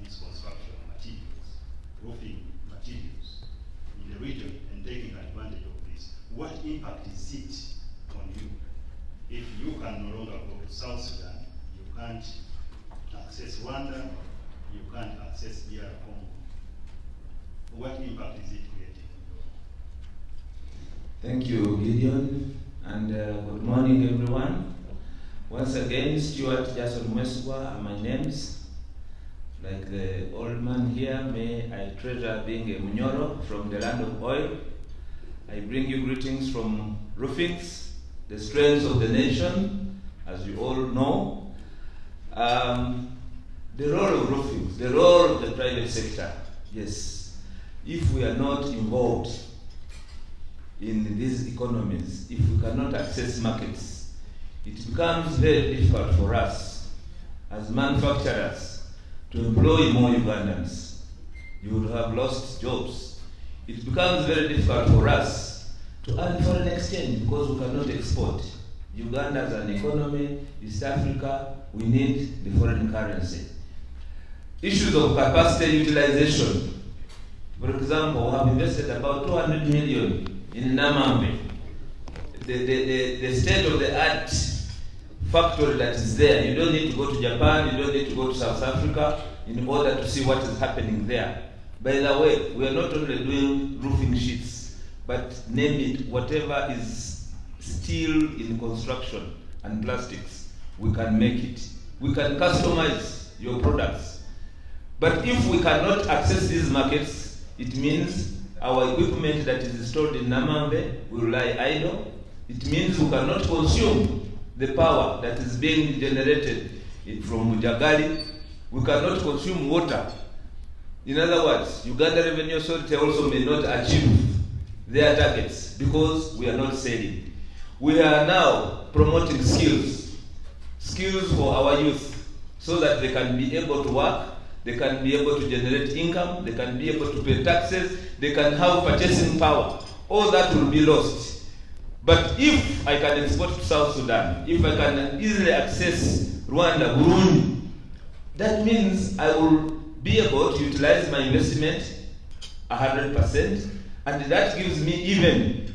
its construction materials, roofing materials in the region, and taking advantage of this. What impact is it on you if you can no longer go to South Sudan, you can't access Rwanda, you can't access DR Congo? What impact is it creating? Thank you, Gideon, and good morning, everyone. Once again, Stuart Jason Mweswa are my names. Like the old man here, may I treasure being a Munyoro from the land of oil. I bring you greetings from Roofings, the strength of the nation, as you all know. The role of Roofings, the role of the private sector, yes. If we are not involved in these economies, if we cannot access markets, it becomes very difficult for us as manufacturers to employ more Ugandans. You would have lost jobs. It becomes very difficult for us to earn foreign exchange because we cannot export. Uganda as an economy, East Africa, we need the foreign currency. Issues of capacity utilization. For example, we have invested about 200 million in Namambe. The state-of-the-art factory that is there. You don't need to go to Japan, you don't need to go to South Africa in order to see what is happening there. By the way, we are not only doing roofing sheets, but name it, whatever is steel in construction and plastics, we can make it. We can customize your products. But if we cannot access these markets, it means our equipment that is installed in Namambe will lie idle. It means we cannot consume the power that is being generated from Mujagali. We cannot consume water. In other words, Uganda Revenue Authority also may not achieve their targets because we are not selling. We are now promoting skills for our youth so that they can be able to work, they can be able to generate income, they can be able to pay taxes, they can have purchasing power. All that will be lost. But if I can export to South Sudan, if I can easily access Rwanda, Burundi, that means I will be able to utilize my investment 100%, and that gives me even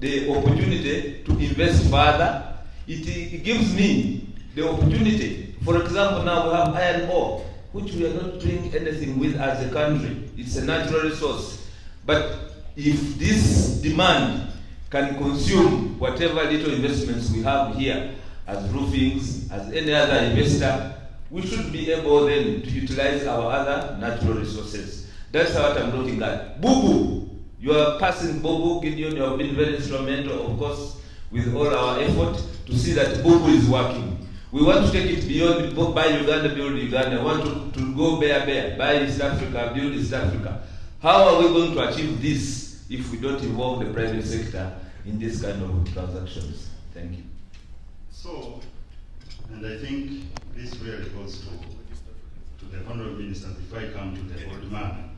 the opportunity to invest further. It gives me the opportunity. For example, now we have iron ore, which we are not doing anything with as a country. It's a natural resource. But if this demand can consume whatever little investments we have here as roofings, as any other investor, we should be able then to utilize our other natural resources. That's what I'm looking at. Bubu, you are passing Bubu, Gideon, you have been very instrumental, of course, with all our effort to see that Bubu is working. We want to take it beyond buy Uganda, build Uganda. We want to go bare, buy East Africa, build East Africa. How are we going to achieve this if we don't involve the private sector in this kind of transactions? Thank you. So, and I think this really goes to the Honorable Minister before I come to the old man.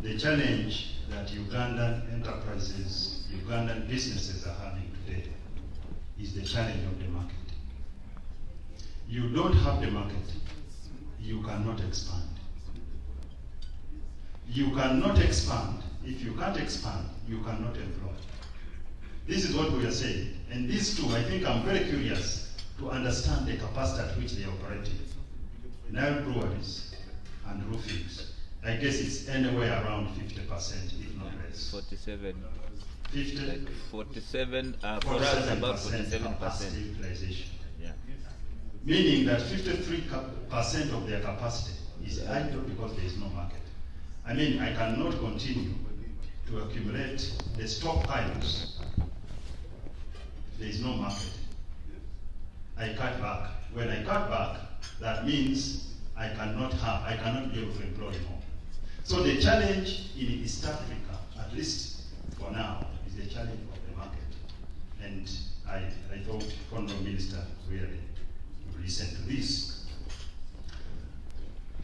The challenge that Ugandan enterprises, Ugandan businesses are having today is the challenge of the market. You don't have the market, you cannot expand. You cannot expand. If you can't expand, you cannot employ. This is what we are saying. And these two, I think I'm very curious to understand the capacity at which they operate in. Nile breweries and roofings, I guess it's anywhere around 50%, if not less. 47. 50? Like 47, for us about 47%. Capacity utilization. Yeah. Meaning that 53% of their capacity is idle because there is no market. I mean, I cannot continue to accumulate the stockpiles. There is no market. I cut back. When I cut back, that means I cannot be able to employ more. So the challenge in East Africa, at least for now, is the challenge of the market. And I thought Honorable Minister really would listen to this.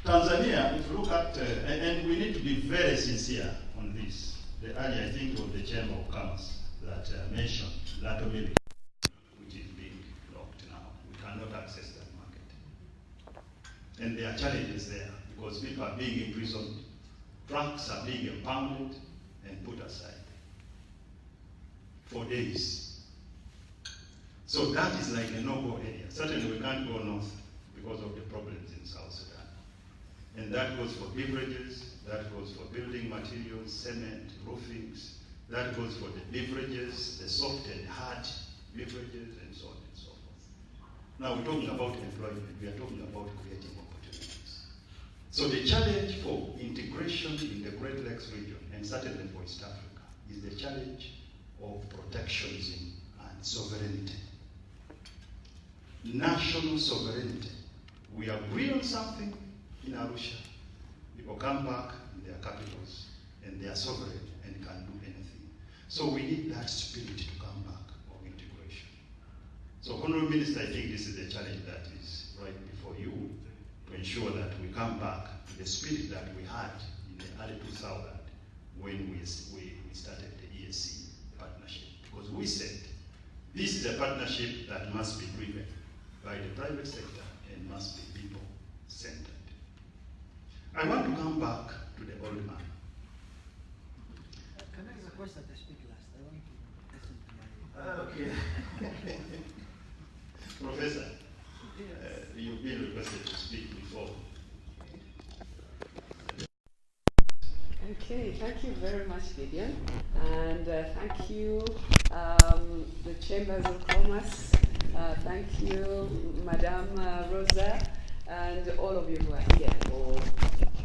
Tanzania, if you look at, and we need to be very sincere on this. The earlier, I think it was the Chamber of Commerce that mentioned Lato Milk, which is being blocked now. We cannot access that market. And there are challenges there because people are being imprisoned, trucks are being impounded and put aside for days. So that is like a no-go area. Certainly we can't go north because of the problems in South Sudan. And that goes for beverages, that goes for building materials, cement, roofings, that goes for the beverages, the soft and hard beverages, and so on and so forth. Now we're talking about employment, we are talking about creating opportunities. So the challenge for integration in the Great Lakes region, and certainly for East Africa, is the challenge of protectionism and sovereignty. National sovereignty. We agree on something in Arusha. People come back in their capitals and they are sovereign and can do anything. So we need that spirit to come back of integration. So, Honourable Minister, I think this is the challenge that is right before you to ensure that we come back to the spirit that we had in the early 2000s when we started the ESC partnership. Because we said this is a partnership that must be driven by the private sector and must be people-centered. I want to come back to the old man. Can I request that I speak last? I want to listen to my... Okay. Professor, you've been requested to speak before. Okay, thank you very much, Gideon. And thank you, the Chambers of Commerce. Thank you, Madame Rosa, and all of you who are here.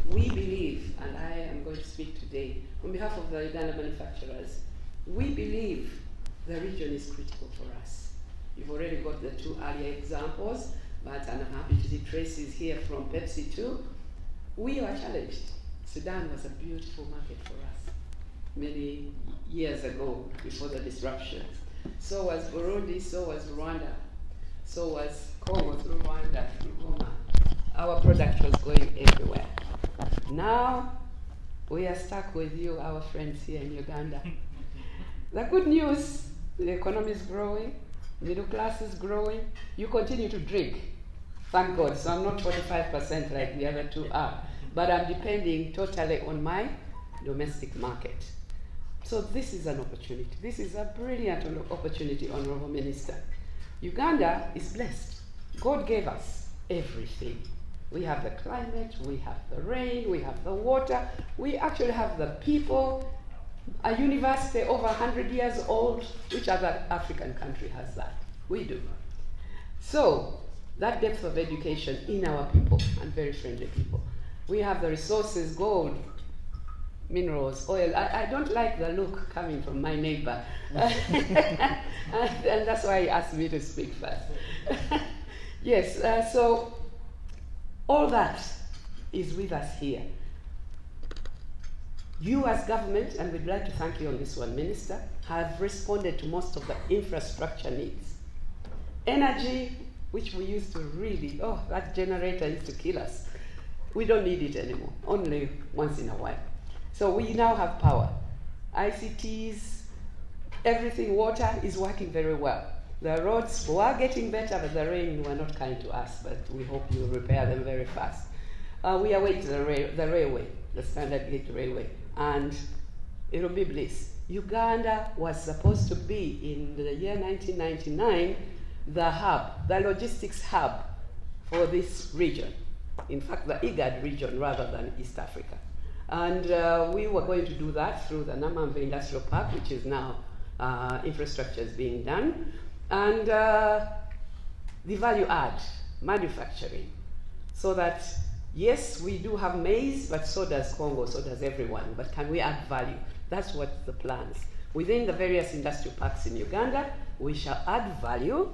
We believe, and I am going to speak today on behalf of the Uganda manufacturers, we believe the region is critical for us. You've already got the two earlier examples, but I'm happy to see Tracy's here from Pepsi too. We are challenged. Sudan was a beautiful market for us many years ago before the disruptions. So was Burundi, so was Rwanda, so was Congo through Rwanda, through Goma. Our product was going everywhere. Now we are stuck with you, our friends here in Uganda. The good news, the economy is growing, middle class is growing, you continue to drink. Thank God, so I'm not 45% like the other two are, but I'm depending totally on my domestic market. So this is an opportunity. This is a brilliant opportunity, Honourable Minister. Uganda is blessed. God gave us everything. We have the climate, we have the rain, we have the water, we actually have the people. A university over 100 years old, which other African country has that? We do. So, that depth of education in our people, and very friendly people. We have the resources, gold, minerals, oil. I don't like the look coming from my neighbor. and that's why he asked me to speak first. Yes, so all that is with us here. You as government, and we'd like to thank you on this one, Minister, have responded to most of the infrastructure needs. Energy, which we used to really, that generator used to kill us. We don't need it anymore, only once in a while. So we now have power. ICTs, everything, water is working very well. The roads were getting better, but the rain were not kind to us, but we hope you repair them very fast. We await the railway, the standard gauge railway, and it'll be bliss. Uganda was supposed to be, in the year 1999, the hub, the logistics hub for this region. In fact, the IGAD region rather than East Africa. And we were going to do that through the Namamve Industrial Park, which is now infrastructure is being done. And the value add, manufacturing, so that yes, we do have maize, but so does Congo, so does everyone. But can we add value? That's what the plans. Within the various industrial parks in Uganda, we shall add value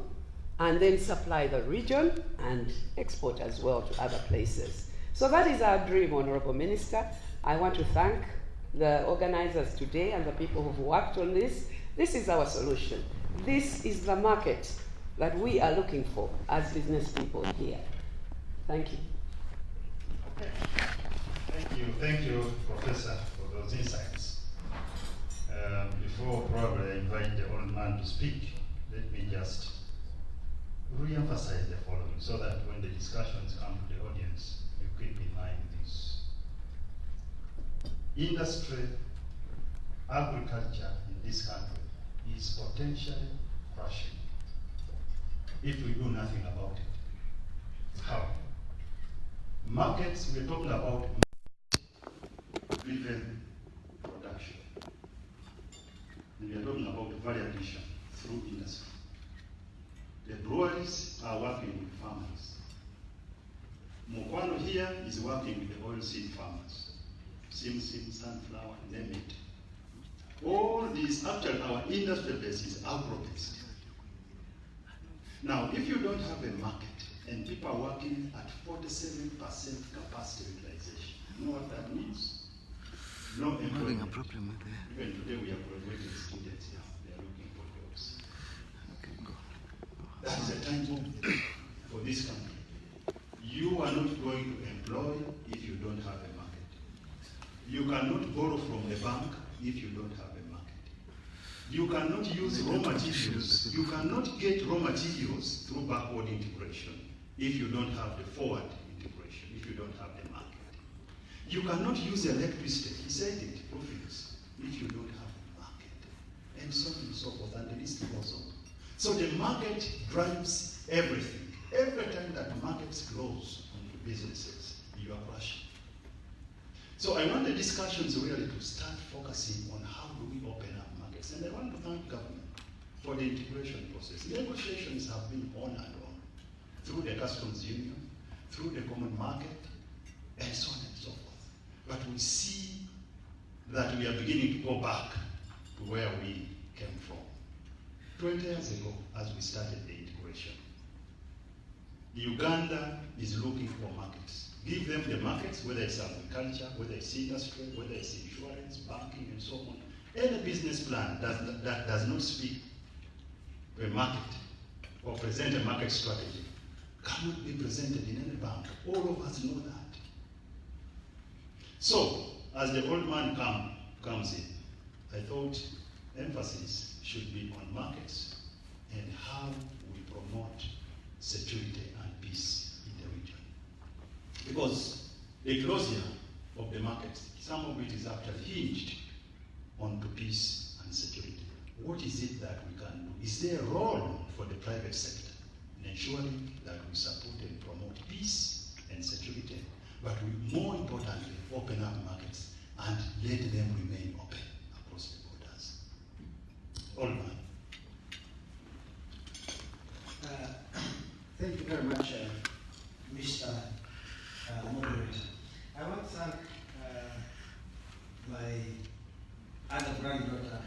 and then supply the region and export as well to other places. So that is our dream, Honourable Minister. I want to thank the organizers today and the people who've worked on this. This is our solution. This is the market that we are looking for as business people here. Thank you. Okay. Thank you, Professor, for those insights. Before probably I invite the old man to speak, let me just re-emphasize the following so that when the discussions come to the audience, you keep in mind this. Industry, agriculture in this country is potentially crashing if we do nothing about it. How? Markets, we're talking about driven production. And we are talking about value addition through industry. The breweries are working with farmers. Mukwano here is working with the oilseed farmers. Simsim, sunflower, name it. All these, actually, our industry base is agro-based. Now, if you don't have a market and people are working at 47% capacity utilization, you know what that means? No employment. Even today we are graduating students here. They are looking for jobs. That is a time bomb for this country. You are not going to employ if you don't have a market. You cannot borrow from the bank if you don't have a market. You cannot use raw materials. You cannot get raw materials through backward integration if you don't have the forward integration, if you don't have the market. You cannot use electricity, he said it, profits, if you don't have a market, and so on and so forth, and the list goes on. So the market drives everything. Every time that markets close on businesses, you are crashing. So I want the discussions really to start focusing on how do we open up markets. And I want to thank government for the integration process. Negotiations have been on and on, through the customs union, through the common market, and so on and so forth. But we see that we are beginning to go back to where we came from. 20 years ago, as we started the integration, Uganda is looking for markets. Give them the markets, whether it's agriculture, whether it's industry, whether it's insurance, banking, and so on. Any business plan that does not speak to a market or present a market strategy cannot be presented in any bank. All of us know that. So, as the old man comes in, I thought emphasis should be on markets and how we promote security and peace in the region. Because the closure of the markets, some of it is actually hinged on the peace and security. What is it that we can do? Is there a role for the private sector in ensuring that we support and promote peace and security, but we, more importantly, open up markets and let them remain open across the borders? All right. Thank you very much, Mr. Moderator. I want to thank my other granddaughter,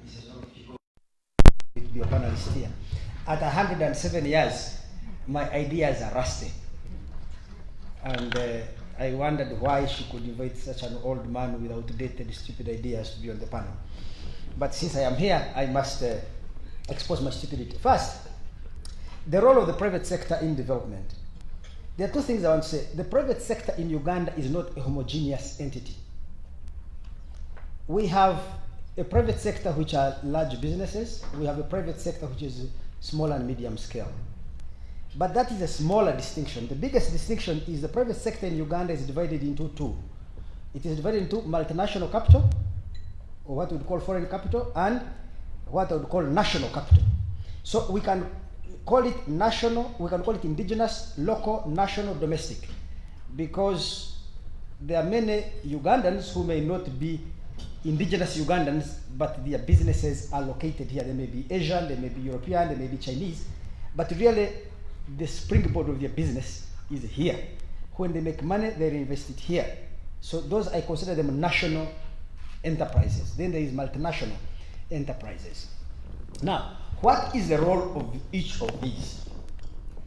Mrs. Olofiko, with your panelist here. At 107 years, my ideas are rusty. And I wondered why she could invite such an old man with outdated, stupid ideas to be on the panel. But since I am here, I must expose my stupidity. First, the role of the private sector in development. There are two things I want to say. The private sector in Uganda is not a homogeneous entity. We have a private sector which are large businesses. We have a private sector which is small and medium scale. But that is a smaller distinction. The biggest distinction is the private sector in Uganda is divided into two. It is divided into multinational capital, or what we would call foreign capital, and what I would call national capital. So we can call it national, we can call it indigenous, local, national, domestic, because there are many Ugandans who may not be indigenous Ugandans, but their businesses are located here. They may be Asian, they may be European, they may be Chinese, but really the springboard of their business is here. When they make money, they reinvest it here. So those, I consider them national enterprises. Then there is multinational enterprises. Now, what is the role of each of these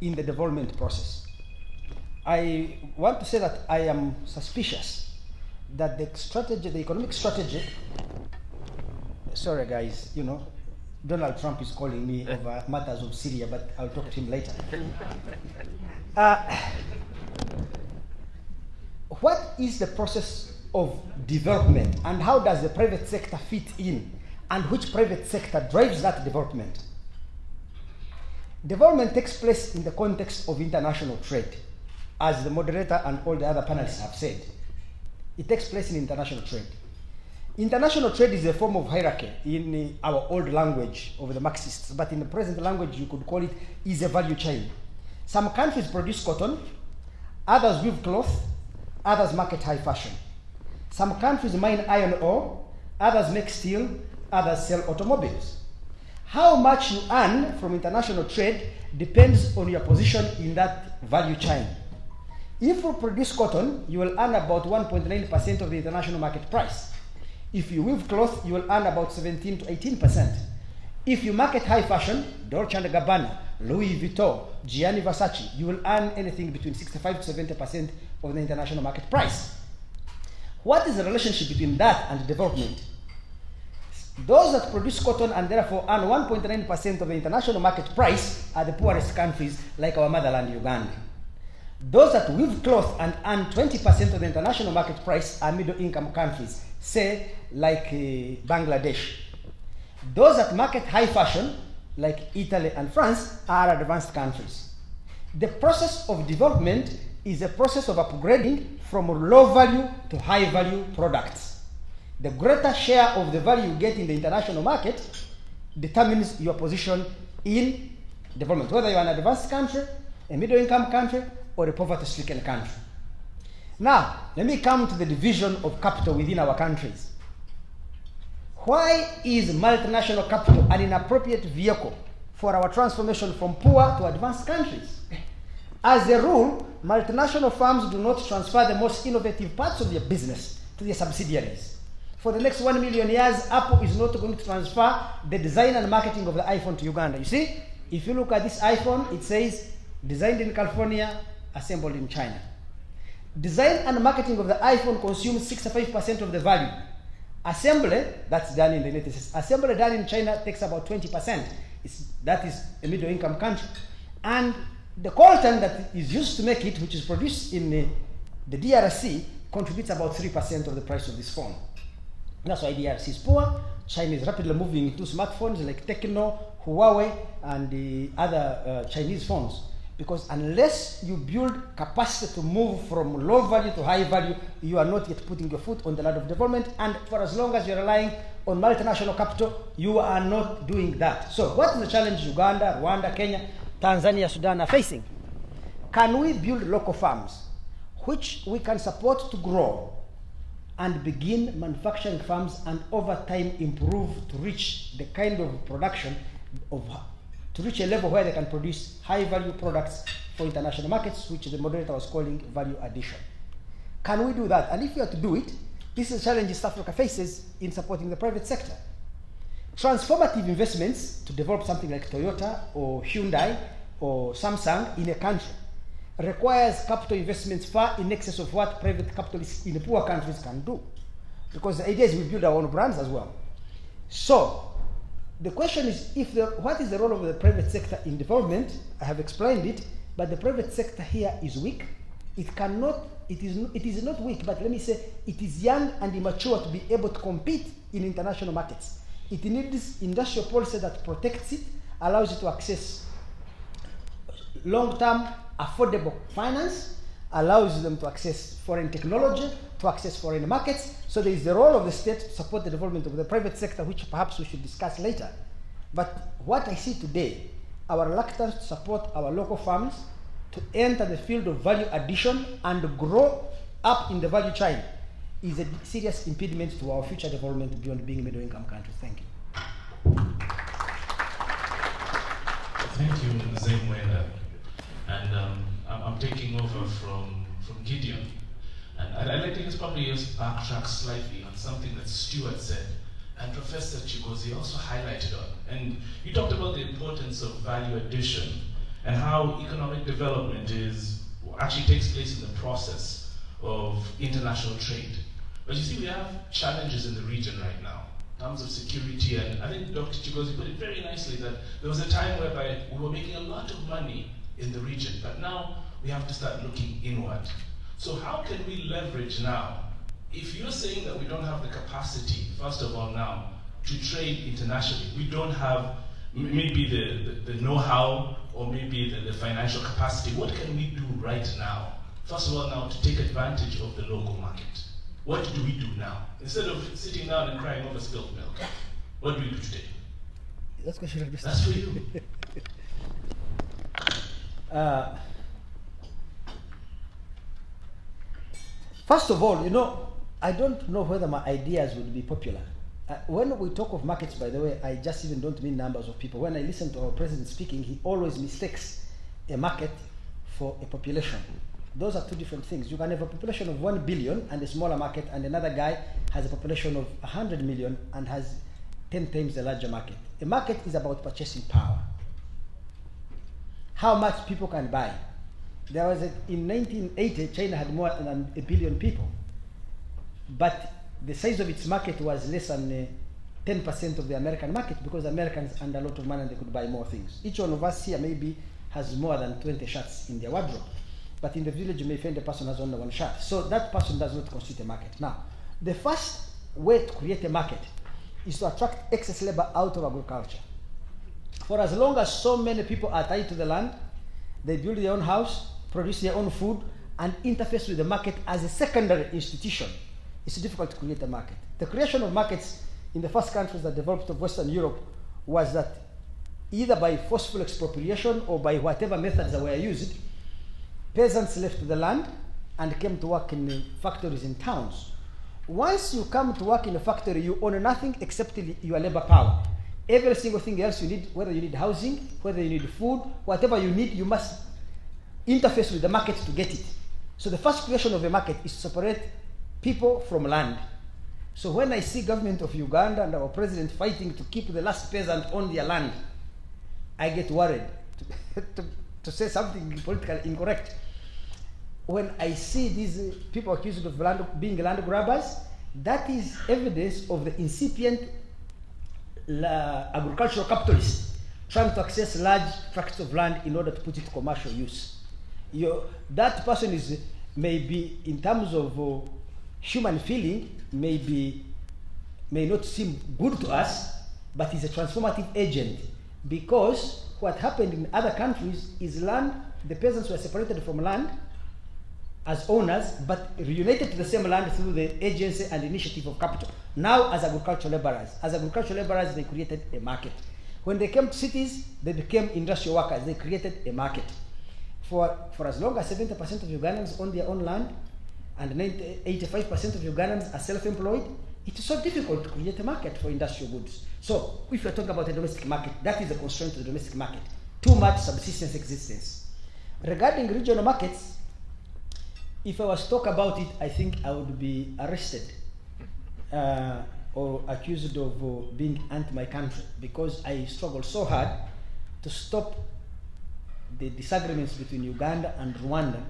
in the development process? I want to say that I am suspicious that the strategy, the economic strategy, sorry guys, you know, Donald Trump is calling me over matters of Syria, but I'll talk to him later. What is the process of development, and how does the private sector fit in, and which private sector drives that development? Development takes place in the context of international trade, as the moderator and all the other panelists have said. It takes place in international trade. International trade is a form of hierarchy in our old language of the Marxists, but in the present language you could call it is a value chain. Some countries produce cotton, others weave cloth, others market high fashion. Some countries mine iron ore, others make steel, others sell automobiles. How much you earn from international trade depends on your position in that value chain. If you produce cotton, you will earn about 1.9% of the international market price. If you weave cloth, you will earn about 17 to 18%. If you market high fashion, Dolce & Gabbana, Louis Vuitton, Gianni Versace, you will earn anything between 65 to 70% of the international market price. What is the relationship between that and development? Those that produce cotton and therefore earn 1.9% of the international market price are the poorest countries like our motherland, Uganda. Those that weave cloth and earn 20% of the international market price are middle-income countries, say like Bangladesh. Those that market high fashion, like Italy and France, are advanced countries. The process of development is a process of upgrading from low value to high value products. The greater share of the value you get in the international market determines your position in development, whether you're an advanced country, a middle-income country, or a poverty-stricken country. Now, let me come to the division of capital within our countries. Why is multinational capital an inappropriate vehicle for our transformation from poor to advanced countries? As a rule, multinational firms do not transfer the most innovative parts of their business to their subsidiaries. For the next 1 million years, Apple is not going to transfer the design and marketing of the iPhone to Uganda. You see, if you look at this iPhone, it says designed in California, assembled in China. Design and marketing of the iPhone consumes 65% of the value. Assembly, that's done in the United States. Assembly done in China takes about 20%. That is a middle-income country. And the coltan that is used to make it, which is produced in the DRC, contributes about 3% of the price of this phone. That's why DRC is poor. China is rapidly moving into smartphones like Tecno, Huawei, and the other Chinese phones. Because unless you build capacity to move from low value to high value, you are not yet putting your foot on the ladder of development. And for as long as you're relying on multinational capital, you are not doing that. So what is the challenge Uganda, Rwanda, Kenya, Tanzania, Sudan are facing? Can we build local farms which we can support to grow and begin manufacturing farms and over time improve to reach the kind of production to reach a level where they can produce high-value products for international markets, which the moderator was calling value addition. Can we do that? And if we are to do it, this is a challenge East Africa faces in supporting the private sector. Transformative investments to develop something like Toyota or Hyundai or Samsung in a country requires capital investments far in excess of what private capitalists in the poor countries can do. Because the idea is we build our own brands as well. So, the question is, what is the role of the private sector in development? I have explained it, but the private sector here is weak. It is not weak, but let me say, it is young and immature to be able to compete in international markets. It needs industrial policy that protects it, allows it to access long-term, affordable finance, allows them to access foreign technology, to access foreign markets. So there is the role of the state to support the development of the private sector, which perhaps we should discuss later. But what I see today, our reluctance to support our local farms to enter the field of value addition and grow up in the value chain is a serious impediment to our future development beyond being middle-income countries. Thank you. Thank you, Zemwela. And I'm taking over from Gideon. And I'd like to just probably just backtrack slightly on something that Stuart said and Professor Chigozie also highlighted on. And you talked about the importance of value addition and how economic development actually takes place in the process of international trade. But you see, we have challenges in the region right now in terms of security, and I think Dr. Chigozie put it very nicely that there was a time whereby we were making a lot of money in the region, but now we have to start looking inward. So how can we leverage now? If you're saying that we don't have the capacity, first of all now, to trade internationally, we don't have maybe the know-how or maybe the financial capacity, what can we do right now? First of all now, to take advantage of the local market. What do we do now? Instead of sitting down and crying over spilled milk, what do we do today? That's for you. First of all, I don't know whether my ideas would be popular. When we talk of markets, by the way, I just even don't mean numbers of people. When I listen to our president speaking, he always mistakes a market for a population. Those are two different things. You can have a population of 1 billion and a smaller market, and another guy has a population of 100 million and has 10 times a larger market. A market is about purchasing power. How much people can buy. There was in 1980, China had more than 1 billion people, but the size of its market was less than 10% of the American market, because Americans earned a lot of money and they could buy more things. Each one of us here maybe has more than 20 shirts in their wardrobe, but in the village you may find a person has only one shirt. So that person does not constitute a market. Now, the first way to create a market is to attract excess labor out of agriculture. For as long as so many people are tied to the land, they build their own house, produce their own food, and interface with the market as a secondary institution, it's difficult to create a market. The creation of markets in the first countries that developed of Western Europe was that either by forceful expropriation or by whatever methods that were used, peasants left the land and came to work in factories in towns. Once you come to work in a factory, you own nothing except your labor power. Every single thing else you need, whether you need housing, whether you need food, whatever you need, you must interface with the market to get it. So the first creation of a market is to separate people from land. So when I see government of Uganda and our president fighting to keep the last peasant on their land, I get worried, to say something politically incorrect. When I see these people accused of being land grabbers, that is evidence of the incipient agricultural capitalists trying to access large tracts of land in order to put it to commercial use. That person is maybe, in terms of human feeling, may not seem good to us, but is a transformative agent, because what happened in other countries is land, the peasants were separated from land as owners, but reunited to the same land through the agency and initiative of capital. Now as agricultural laborers. As agricultural laborers, they created a market. When they came to cities, they became industrial workers. They created a market. For as long as 70% of Ugandans own their own land, and 85% of Ugandans are self-employed, it is so difficult to create a market for industrial goods. So if you're talking about a domestic market, that is the constraint to the domestic market. Too much subsistence existence. Regarding regional markets, if I was to talk about it, I think I would be arrested or accused of being anti my country, because I struggled so hard to stop the disagreements between Uganda and Rwanda.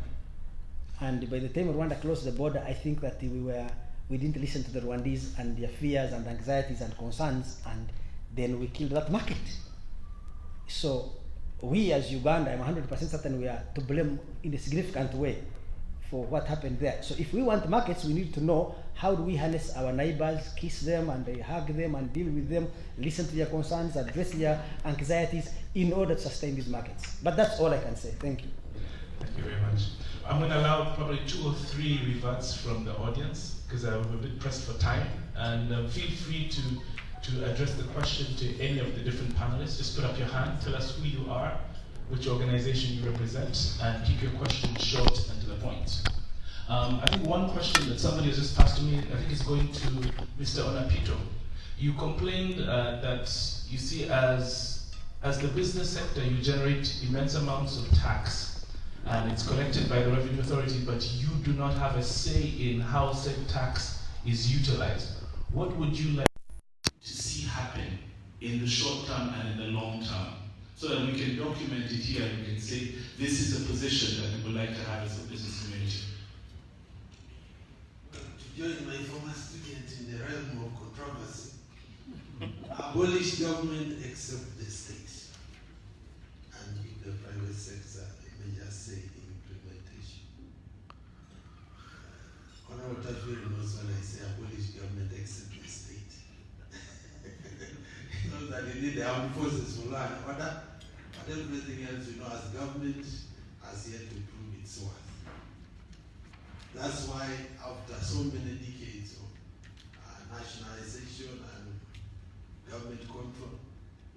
And by the time Rwanda closed the border, I think that we didn't listen to the Rwandese and their fears and anxieties and concerns, and then we killed that market. So we as Uganda, I'm 100% certain we are to blame in a significant way for what happened there. So if we want markets, we need to know how do we harness our neighbors, kiss them and hug them and deal with them, listen to their concerns, address their anxieties in order to sustain these markets. But that's all I can say. Thank you. Thank you very much. I'm going to allow probably 2 or 3 reverts from the audience, because I'm a bit pressed for time. And feel free to address the question to any of the different panelists. Just put up your hand, tell us who you are, which organization you represent, and keep your question short and to the point. I think one question that somebody has just passed to me, I think is going to Mr. Onapito. You complained that you see as the business sector, you generate immense amounts of tax, and it's collected by the Revenue Authority, but you do not have a say in how said tax is utilized. What would you like to see happen in the short term and in the long term, so that we can document it here and we can say, this is a position that we would like to have as a business community? Well, to join my former students in the realm of controversy, abolish government except the state, and give the private sector a major say in implementation. Honorable Tafiri knows when I say abolish government except the state. He knows that you need the armed forces for law and order, but everything else, as government has yet to prove its worth. That's why after so many decades of nationalization and government control,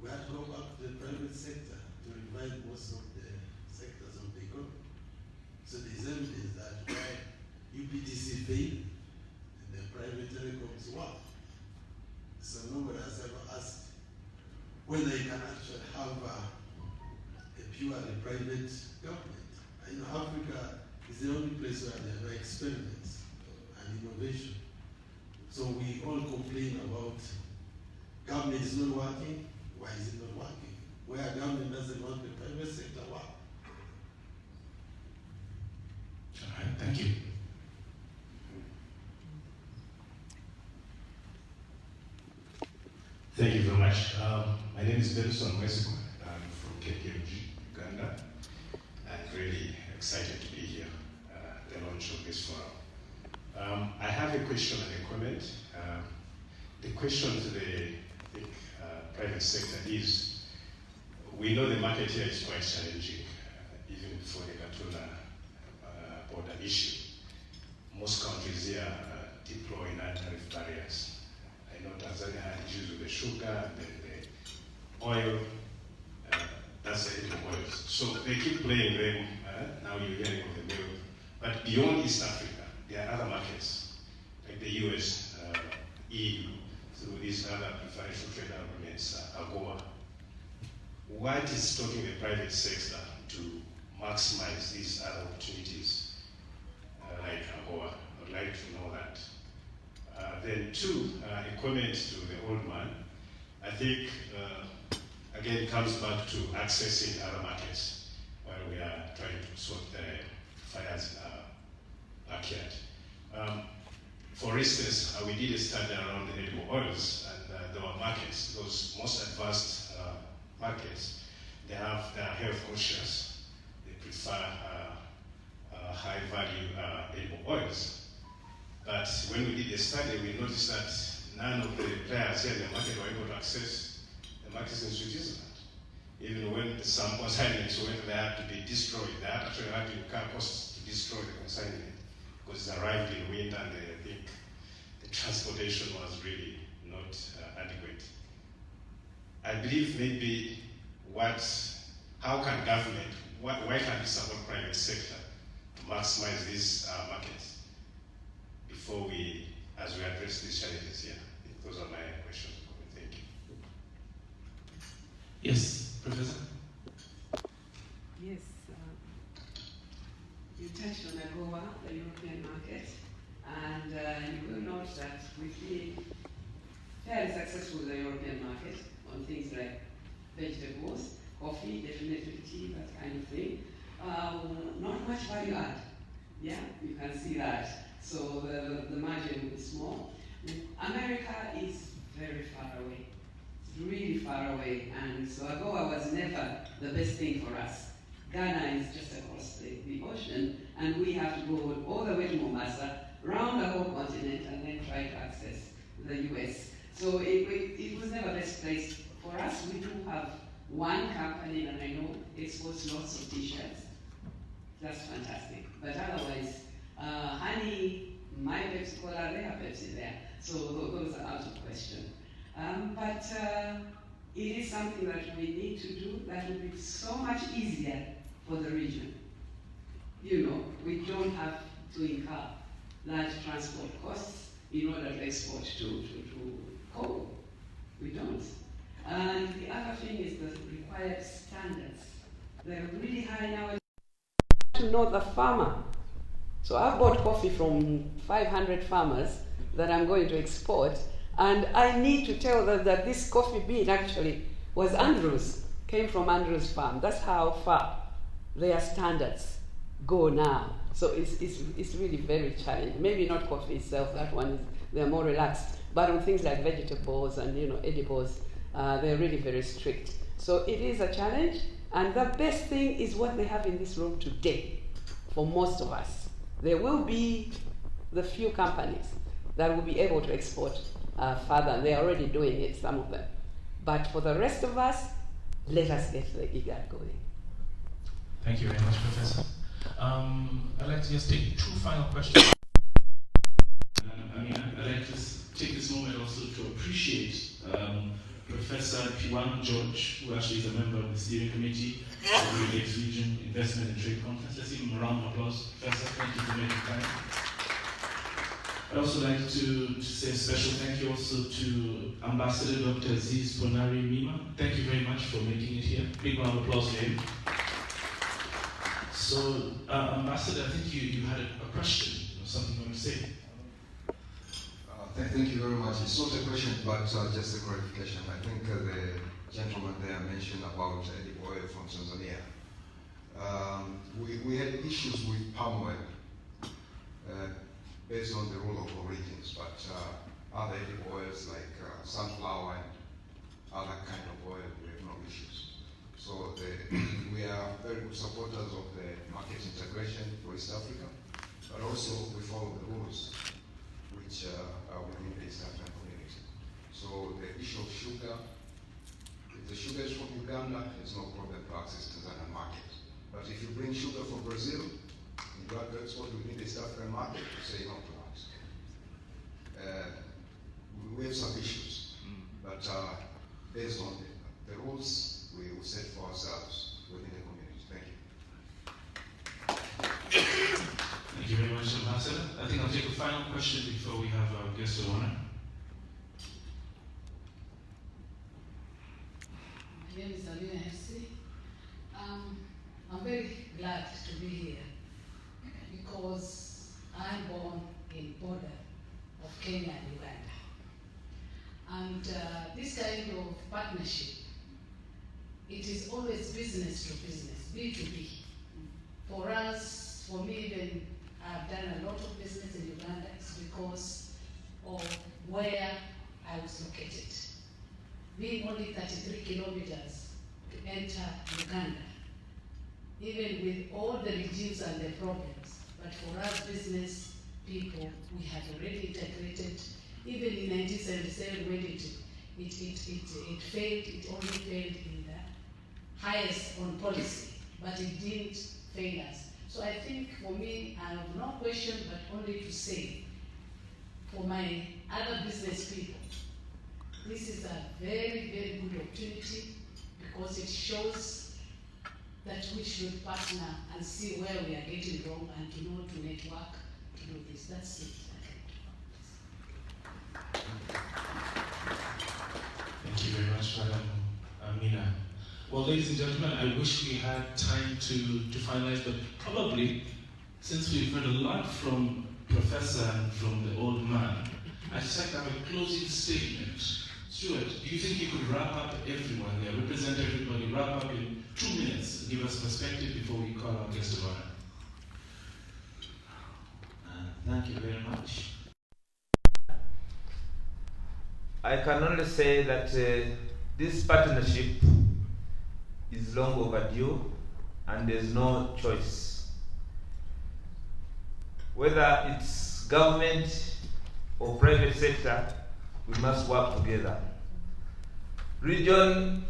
we had to go back to the private sector to revive most of the sectors of the economy. So there's evidence that why UPTC failed and the private telecoms won. So nobody has ever asked whether you can actually have a purely private government. Africa It's the only place where there are experiments and innovation. So we all complain about government is not working. Why is it not working? Where government doesn't want the private sector work. All right, thank you. Thank you very much. My name is Benson Wesikwa. I'm from KPMG, Uganda. I'm really excited to be here at the launch of this forum. I have a question and a comment. The question to the private sector is, we know the market here is quite challenging, even for the Gatuna border issue. Most countries here deploy non-tariff barriers. I know Tanzania had issues with the sugar and then the oil. That's the edible oils. So they keep playing them. Now you're hearing of the milk. But beyond East Africa, there are other markets, like the US, EU, through these other preferential trade agreements, AGOA. What is stopping the private sector to maximize these other opportunities, like AGOA? I would like to know that. Then two, a comment to the old man. I think, again, it comes back to accessing other markets while we are trying to sort the fires in our backyard. For instance, we did a study around the edible oils, and there were markets, those most advanced markets, they are health conscious. They prefer high value edible oils. But when we did the study, we noticed that none of the players here in the market were able to access the markets in Switzerland. Even when the some consignments went, they had to be destroyed. They actually had to incur costs to destroy the consignment because it arrived in winter, and I think the transportation was really not adequate. I believe maybe how can government, why can't we support private sector to maximize these markets before as we address these challenges here? Those are my questions. Thank you. Yes, Professor? Yes, you touched on AGOA, the European market, and you will note that we've been fairly successful in the European market on things like vegetables, coffee, definitely tea, that kind of thing. Not much value add. Yeah, you can see that. So the margin will be small. America is very far away. It's really far away. And so AGOA was never the best thing for us. Ghana is just across the ocean, and we have to go all the way to Mombasa, round the whole continent, and then try to access the US. So it was never the best place for us. We do have one company that I know exports lots of t-shirts. That's fantastic. But otherwise, honey, my Pepsi Cola, they have Pepsi there. So those are out of question. But it is something that we need to do that will be so much easier for the region. You know, we don't have to incur large transport costs in order to export to Congo. We don't. And the other thing is the required standards. They're really high now. To know the farmer. So I've bought coffee from 500 farmers that I'm going to export, and I need to tell them that this coffee bean actually was Andrew's, came from Andrew's farm. That's how far their standards go now. So it's really very challenging. Maybe not coffee itself, that one, they're more relaxed, but on things like vegetables and edibles, they're really very strict. So it is a challenge, and the best thing is what they have in this room today for most of us. There will be the few companies that will be able to export further. They're already doing it, some of them. But for the rest of us, let us get the IGAD going. Thank you very much, Professor. I'd like to just take two final questions. I'd like to take this moment also to appreciate Professor Piwan George, who actually is a member of the steering committee of the Great Lakes Region Investment and Trade Conference. Let's give him a round of applause. Professor, thank you for making time. I'd also like to say a special thank you also to Ambassador Dr. Aziz Ponari Mima. Thank you very much for making it here. Big round of applause for him. So, Ambassador, I think you had a question or something you want to say. Thank you very much. It's not a question, but just a clarification. I think the gentleman there mentioned about the oil from Tanzania. We had issues with palm oil based on the rule of origins, but other edible oils like sunflower and other kind of oil, we have no issues. So we are very good supporters of the market integration for East Africa, but also we follow the rules which are within the East African community. So the issue of sugar, if the sugar is from Uganda, there's no problem to access Tanzanian market. But if you bring sugar from Brazil, you try to export within the East African market, you say no to us. We have some issues, but based on the rules we set for ourselves within the community. Thank you. Thank you very much, Ambassador. I think I'll take a final question before we have our guest of honor. My name is Alina Hesse. I'm very glad to be here because I'm born in the border of Kenya and Uganda. And this kind of partnership, it is always business to business, B2B. For us, for me even, I've done a lot of business in Uganda. It's because of where I was located. Being only 33 kilometers to enter Uganda, even with all the regimes and the problems, but for us business people, we had already integrated. Even in 1977 when it failed, it only failed in the highest on policy, but it didn't fail us. So I think for me, I have no question, but only to say, for my other business people, this is a very, very good opportunity because it shows that we should partner and see where we are getting wrong and to know to network to do this. That's it. Thank you very much, Madam Amina. Well, ladies and gentlemen, I wish we had time to finalize, but probably, since we've heard a lot from Professor and from the old man, I'd just like to have a closing statement. Stuart, do you think you could wrap up everyone there, represent everybody, wrap up in 2 minutes, give us perspective before we call our guest of honor? Thank you very much. I can only say that this partnership is long overdue and there's no choice. Whether it's government or private sector, we must work together. Region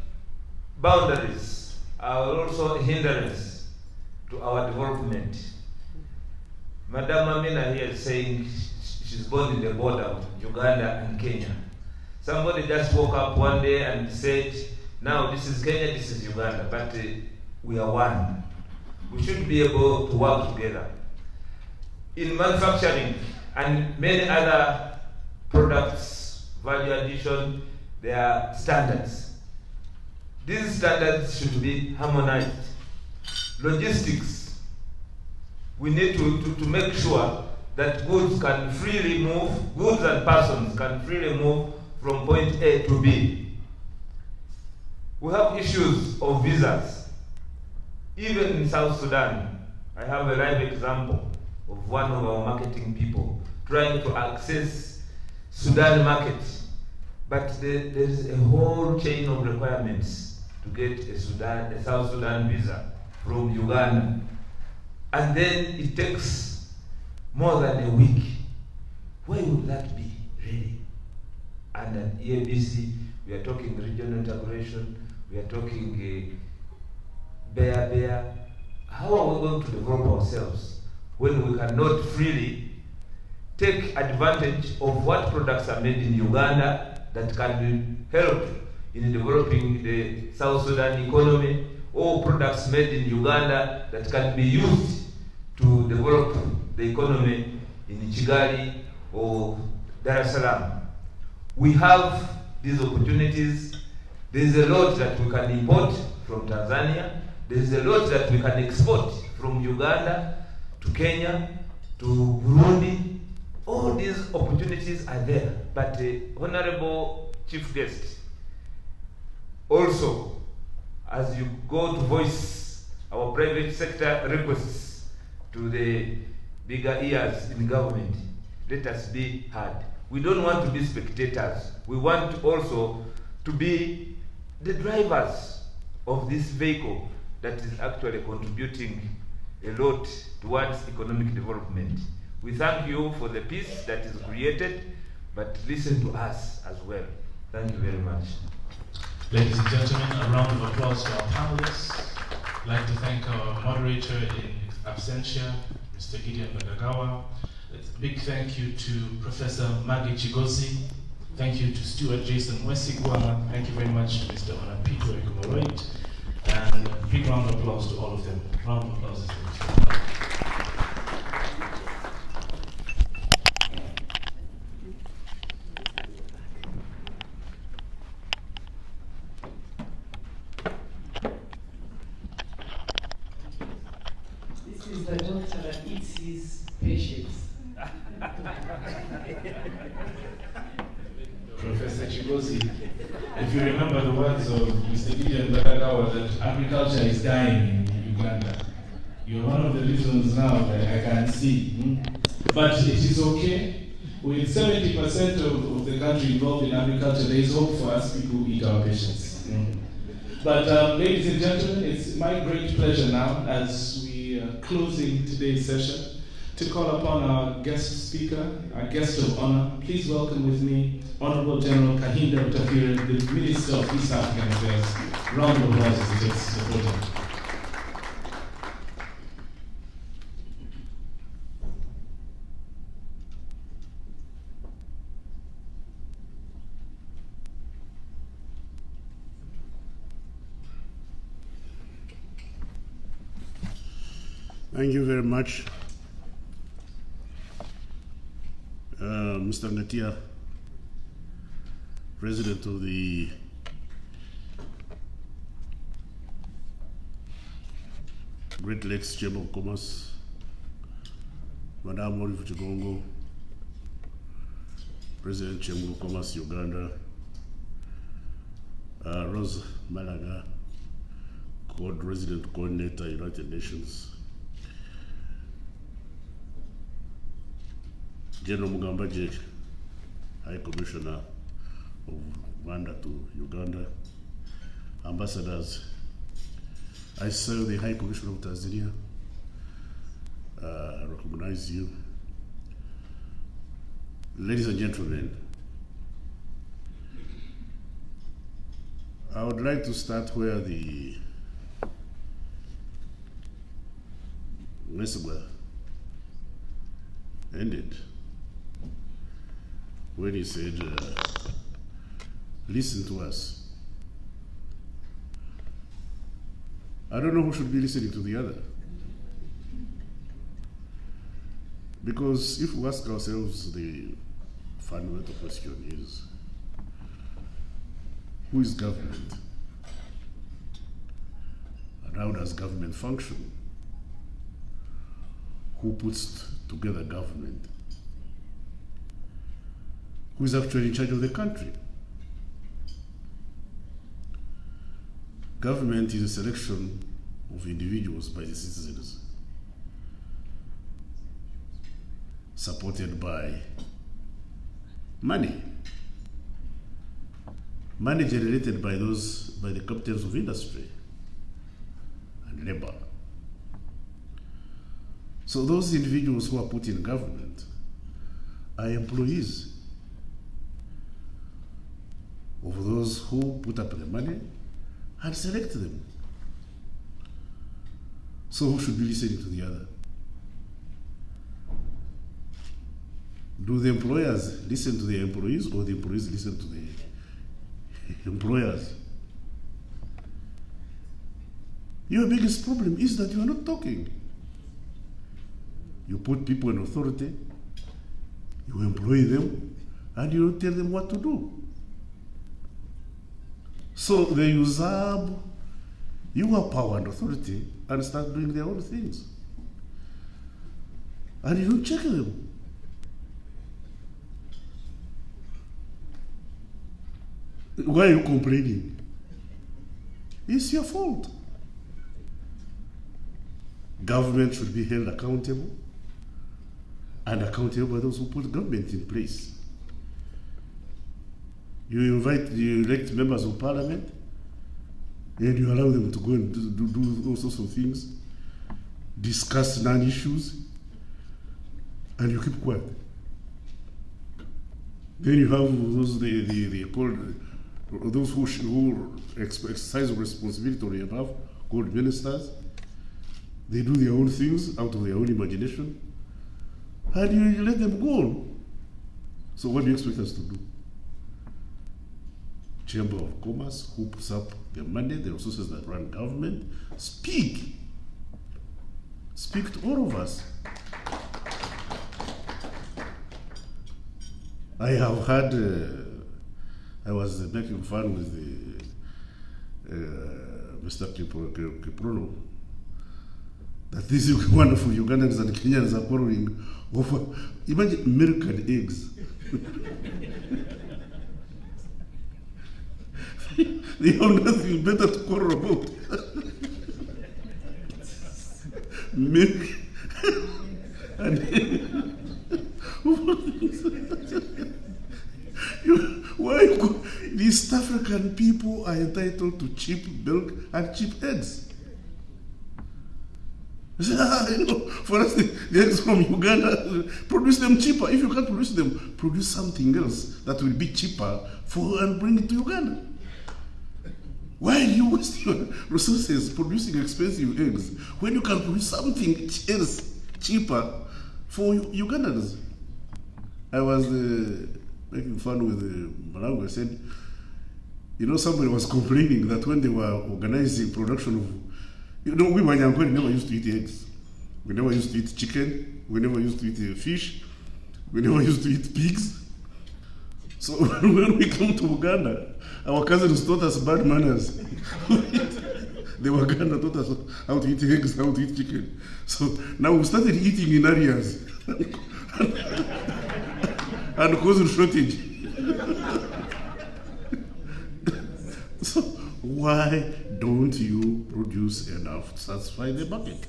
boundaries are also a hindrance to our development. Madam Amina here is saying she's born in the border of Uganda and Kenya. Somebody just woke up one day and said, now this is Kenya, this is Uganda, but we are one. We should be able to work together. In manufacturing and many other products, value addition, there are standards. These standards should be harmonized. Logistics, we need to make sure that goods can freely move, goods and persons can freely move from point A to B. We have issues of visas. Even in South Sudan, I have a live example of one of our marketing people trying to access Sudan market. But there's a whole chain of requirements to get a South Sudan visa from Uganda. And then it takes more than a week. Why would that be, really? And at EABC, we are talking regional integration, we are talking bear. How are we going to develop ourselves when we cannot freely take advantage of what products are made in Uganda that can help in developing the South Sudan economy, or products made in Uganda that can be used to develop the economy in Kigali or Dar es Salaam? We have these opportunities. There is a lot that we can import from Tanzania. There is a lot that we can export from Uganda to Kenya to Burundi. All these opportunities are there. But Honorable Chief Guest, also, as you go to voice our private sector requests to the bigger ears in government, let us be heard. We don't want to be spectators. We want also to be the drivers of this vehicle that is actually contributing a lot towards economic development. We thank you for the peace that is created, but listen to us as well. Thank you very much. Ladies and gentlemen, a round of applause to our panelists. I'd like to thank our moderator in absentia, Mr. Gideon Badagawa. A big thank you to Professor Maggie Chigozi. Thank you to Stuart Jason Mwesigwa. Thank you very much to Mr. Onapito Ekumoroit. And a big round of applause to all of them. Round of applause. This is the doctor that eats his patients. Professor Chigozi, if you remember the words of Mr. Gideon Badagawa that agriculture is dying in Uganda, you're one of the reasons now that I can see. But it is okay. With 70% of the country involved in agriculture, there is hope for us people who eat our patients. But ladies and gentlemen, it's my great pleasure now, as we are closing today's session, to call upon our guest speaker, our guest of honor. Please welcome with me Honorable General Kahinda Otafire, the Minister of East African Affairs. Round of applause as he takes the podium. Thank you very much, Mr. Ngatia, President of the Great Lakes Chamber of Commerce, Madam Morifu Chigongo, President Chamber of Commerce Uganda, Rose Malaga, Resident Coordinator, United Nations, General Mugambaje, High Commissioner of Rwanda to Uganda, Ambassadors, I serve the High Commissioner of Tanzania, recognize you. Ladies and gentlemen, I would like to start where the Mwesigwa ended, when he said, listen to us. I don't know who should be listening to the other. Because if we ask ourselves, the fundamental question is, who is government? And how does government function? Who puts together government? Who is actually in charge of the country? Government is a selection of individuals by the citizens, supported by money. Money generated by the captains of industry and labor. So those individuals who are put in government are employees of those who put up the money and select them. So who should be listening to the other? Do the employers listen to the employees, or the employees listen to the employers? Your biggest problem is that you are not talking. You put people in authority, you employ them, and you don't tell them what to do. So they usurp your power and authority and start doing their own things. and you don't check them. Why are you complaining? It's your fault. Government should be held accountable, and accountable by those who put government in place. You elect members of parliament, and you allow them to go and do all sorts of things, discuss non-issues, and you keep quiet. Then you have those who exercise responsibility on your behalf, called ministers. They do their own things out of their own imagination, and you let them go on. So what do you expect us to do? Chamber of Commerce, who puts up the money, the resources that run government, speak. Speak to all of us. I have had, I was making fun with Mr. Kiprono, that these wonderful Ugandans and Kenyans are quarreling over, imagine milk and eggs. They have nothing better to quarrel about. Milk and why the East African people are entitled to cheap milk and cheap eggs? For us, the eggs from Uganda, produce them cheaper. If you can't produce them, produce something else that will be cheaper and bring it to Uganda. Why do you waste your resources producing expensive eggs when you can produce something else cheaper for Ugandans? I was making fun with Malawi. I said, somebody was complaining that when they were organizing production of, we Wanyankwe never used to eat eggs. We never used to eat chicken. We never used to eat fish. We never used to eat pigs. So when we come to Uganda, our cousins taught us bad manners. The Waganda taught us how to eat eggs, how to eat chicken. So now we started eating in areas and causing shortage. So why don't you produce enough to satisfy the market?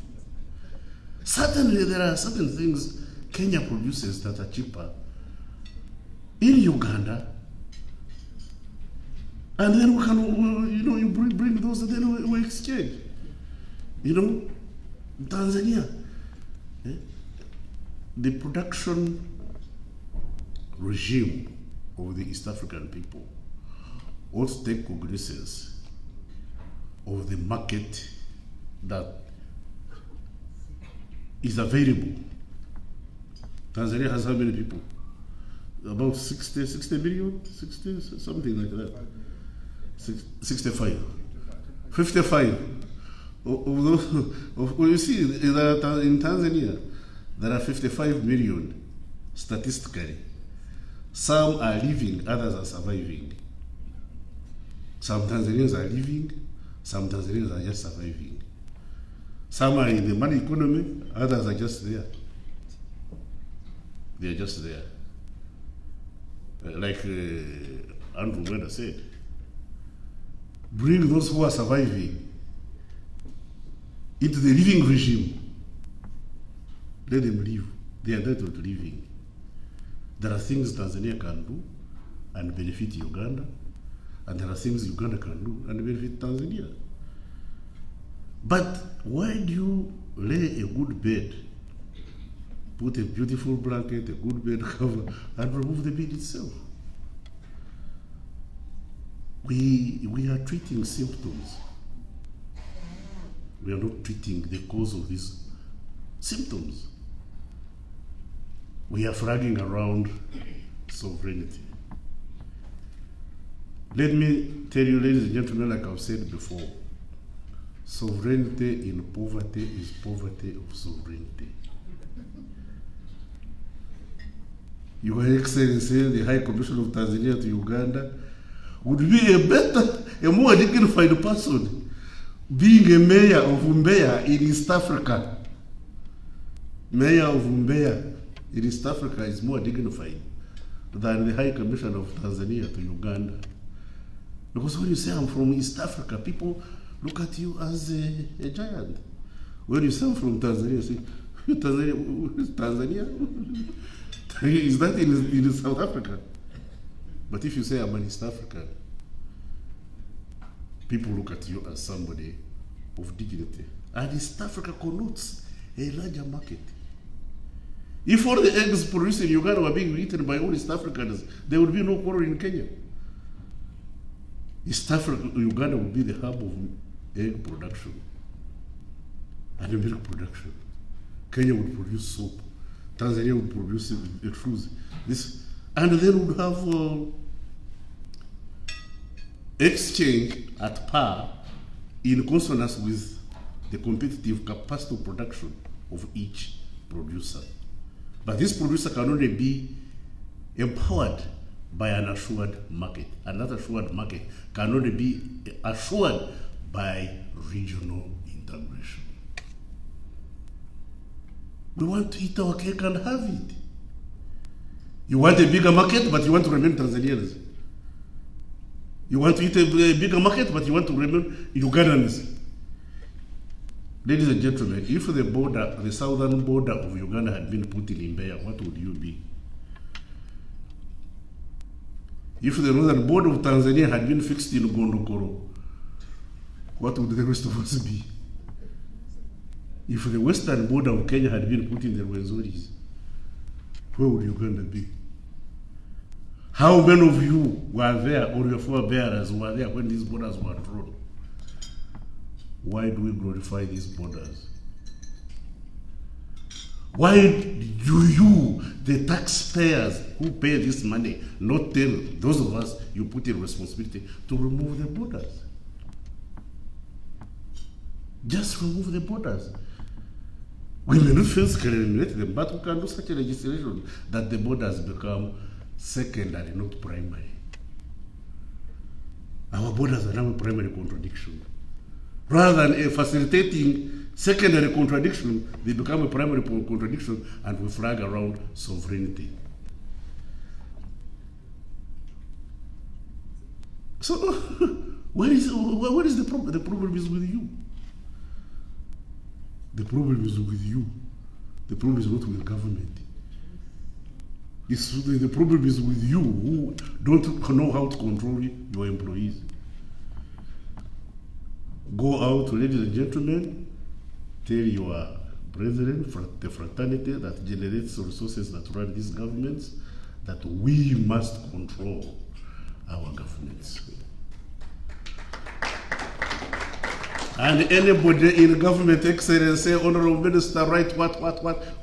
Certainly there are certain things Kenya produces that are cheaper in Uganda, and then we can, you bring those, and then we exchange. Tanzania, the production regime of the East African people ought to take cognizance of the market that is available. Tanzania has how many people? About 60 million? 60, something like that. 65. 55. You see, in Tanzania, there are 55 million statistically. Some are living, others are surviving. Some Tanzanians are living, some Tanzanians are just surviving. Some are in the money economy, others are just there. They are just there. Like Andrew Mwenda said, bring those who are surviving into the living regime. Let them live. They are entitled to living. There are things Tanzania can do and benefit Uganda, and there are things Uganda can do and benefit Tanzania. But why do you lay a good bed, put a beautiful blanket, a good bed cover, and remove the bed itself? We are treating symptoms. We are not treating the cause of these symptoms. We are flagging around sovereignty. Let me tell you, ladies and gentlemen, like I've said before, sovereignty in poverty is poverty of sovereignty. Your Excellency, the High Commissioner of Tanzania to Uganda, would be a more dignified person being a mayor of Mbeya in East Africa mayor of Mbeya in East Africa is more dignified than the High Commissioner of Tanzania to Uganda. Because when you say I'm from East Africa, people look at you as a giant. When you say I'm from Tanzania, you say, Tanzania? Is that in South Africa? But if you say I'm an East African, people look at you as somebody of dignity. And East Africa connotes a larger market. If all the eggs produced in Uganda were being eaten by all East Africans, there would be no quarrel in Kenya. East Africa, Uganda would be the hub of egg production and milk production. Kenya would produce soap. Tanzania would produce shoes. And then would have exchange at par in consonance with the competitive capacity of production of each producer. But this producer can only be empowered by an assured market. And that assured market can only be assured by regional integration. We want to eat our cake and have it. You want a bigger market, but you want to remain Tanzanians. You want to eat a bigger market, but you want to remain Ugandans. Ladies and gentlemen, if the southern border of Uganda had been put in Mbeya, what would you be? If the northern border of Tanzania had been fixed in Gondokoro, what would the rest of us be? If the western border of Kenya had been put in the Rwenzoris, where would Uganda be? How many of you were there, or your forebearers were there when these borders were drawn? Why do we glorify these borders? Why do you, the taxpayers who pay this money, not tell those of us you put in responsibility to remove the borders? Just remove the borders. We may not physically eliminate them, but we can do such a legislation that the borders become secondary, not primary. Our borders are now a primary contradiction. Rather than facilitating secondary contradiction, they become a primary contradiction, and we flag around sovereignty. So, what is the problem? The problem is with you. The problem is with you. The problem is not with government. The problem is with you who don't know how to control your employees. Go out, ladies and gentlemen, tell your brethren, the fraternity that generates resources that run these governments, that we must control our governments. And anybody in government excellence say, Honorable Minister, right, what,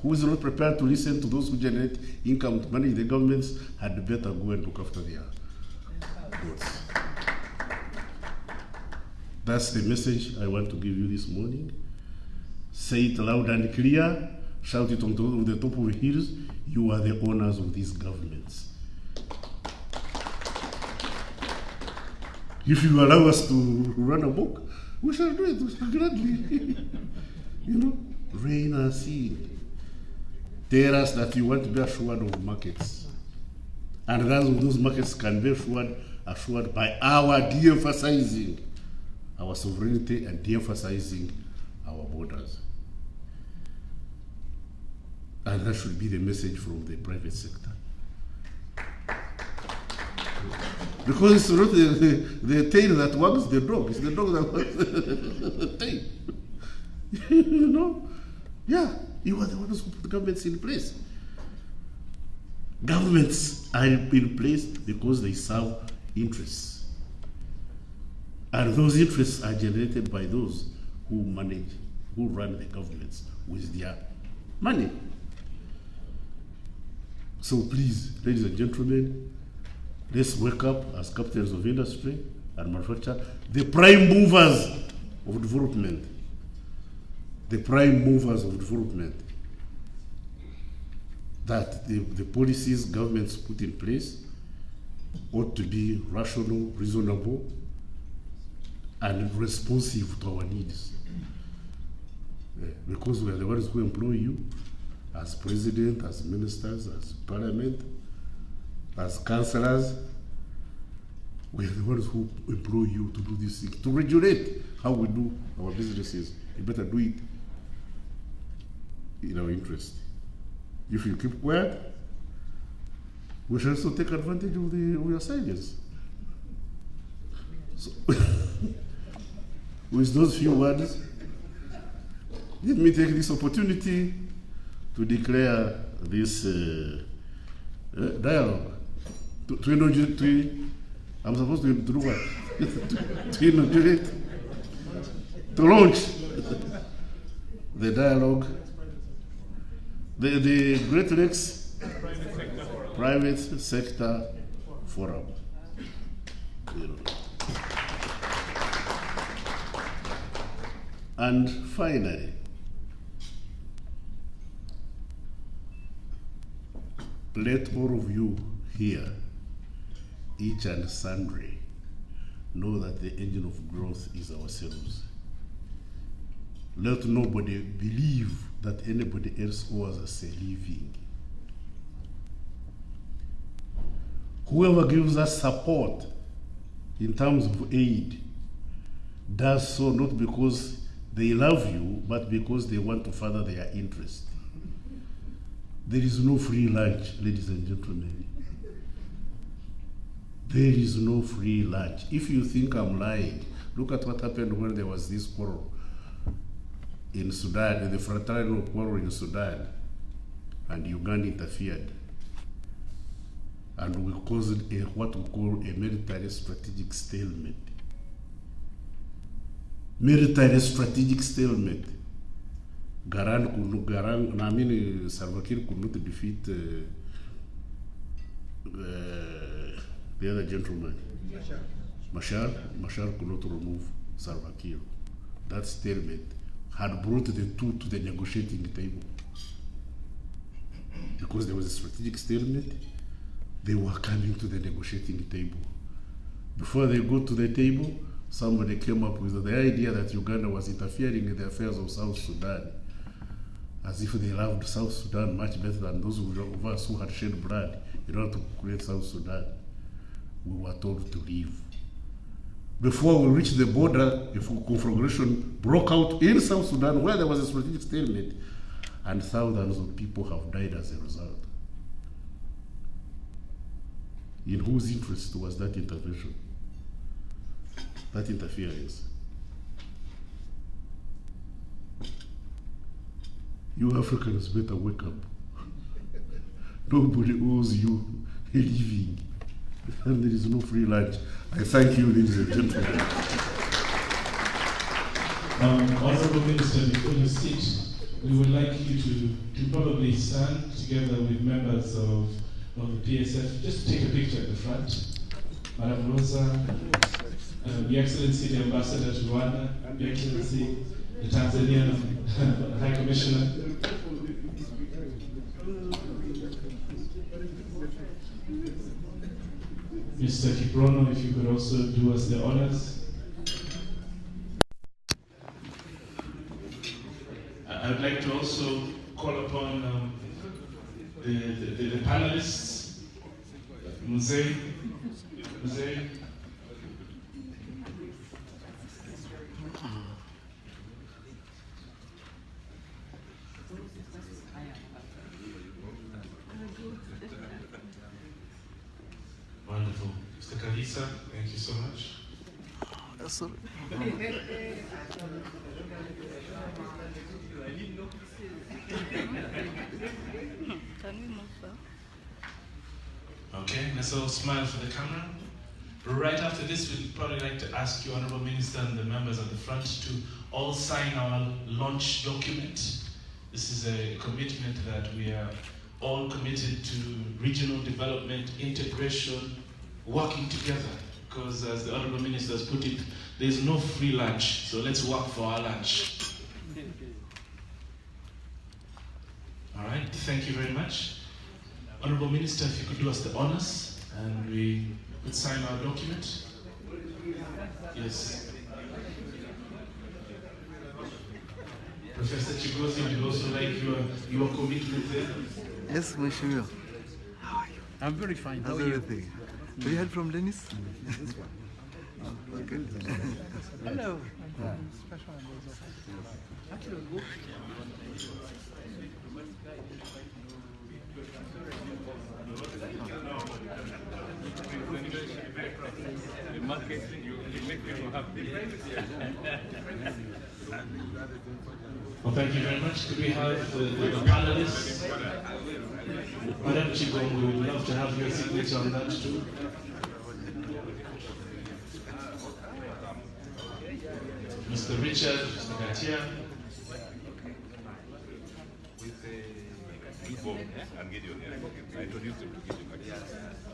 who is not prepared to listen to those who generate income to manage the governments, had better go and look after their goods. That's the message I want to give you this morning. Say it loud and clear, shout it on the top of the hills, you are the owners of these governments. If you allow us to run a book, we shall do it gladly. Rain and seed. Tell us that you want to be assured of markets. And those markets can be assured by our de-emphasizing our sovereignty and de-emphasizing our borders. And that should be the message from the private sector. Because it's not the tail that wags the dog, it's the dog that wags the tail. Yeah, you are the ones who put governments in place. Governments are in place because they serve interests. And those interests are generated by those who run the governments with their money. So please, ladies and gentlemen, let's wake up as captains of industry and manufacture, the prime movers of development. The prime movers of development. That the policies governments put in place ought to be rational, reasonable, and responsive to our needs. Because we are the ones who employ you, as president, as ministers, as parliament, as councillors. We are the ones who employ you to do these things, to regulate how we do our businesses. You better do it in our interest. If you keep quiet, we shall also take advantage of your silence. So, with those few words, let me take this opportunity to declare this dialogue. I'm supposed to do what? to inaugurate, to launch the dialogue, the Great Lakes Private Sector Forum. And finally, let all of you here, each and sundry, know that the engine of growth is ourselves. Let nobody believe that anybody else owes us a living. Whoever gives us support in terms of aid does so not because they love you, but because they want to further their interest. There is no free lunch, ladies and gentlemen. There is no free lunch. If you think I'm lying, look at what happened when there was this quarrel in Sudan, the fraternal quarrel in Sudan, and Uganda interfered. And we caused what we call a military strategic stalemate. Military strategic stalemate. Salva Kiir could not defeat the other gentleman. Machar could not remove Salva Kiir. That stalemate had brought the two to the negotiating table. Because there was a strategic stalemate, they were coming to the negotiating table. Before they got to the table, somebody came up with the idea that Uganda was interfering in the affairs of South Sudan, as if they loved South Sudan much better than those of us who had shed blood in order to create South Sudan. We were told to leave. Before we reached the border, a conflagration broke out in South Sudan where there was a strategic stalemate, and thousands of people have died as a result. In whose interest was that intervention? That interference? You Africans better wake up. Nobody owes you a living, and there is no free lunch. I thank you, ladies and gentlemen. Honorable Minister, before you sit, we would like you to probably stand together with members of the PSF. Just take a picture at the front. Madam Rosa, Your Excellency, the Ambassador to Rwanda, Your Excellency, the Tanzanian High Commissioner. Mr. Kiprono, if you could also do us the honors. I would like to also call upon the panelists, Mzee. Wonderful. Mr. Kalisa, thank you so much. Okay, let's all smile for the camera. Right after this, we'd probably like to ask you, Honorable Minister, and the members at the front to all sign our launch document. This is a commitment that we are all committed to regional development, integration, working together. Because as the Honorable Minister has put it, there's no free lunch, so let's work for our lunch. All right, thank you very much. Honorable Minister, if you could do us the honors, and we could sign our document. Yes. Professor Chigozi, we'd also like your commitment there. Yes, Mheshimiwa. I'm very fine. How How's are you? everything? We heard from Dennis? Oh, okay. Hello. Well, thank you very much. Could we have the panelists? Madam Chigongo, we would love to have your signature on that too. Mr. Richard, Mr. Gatia. With Gideon, I introduced him to Gideon.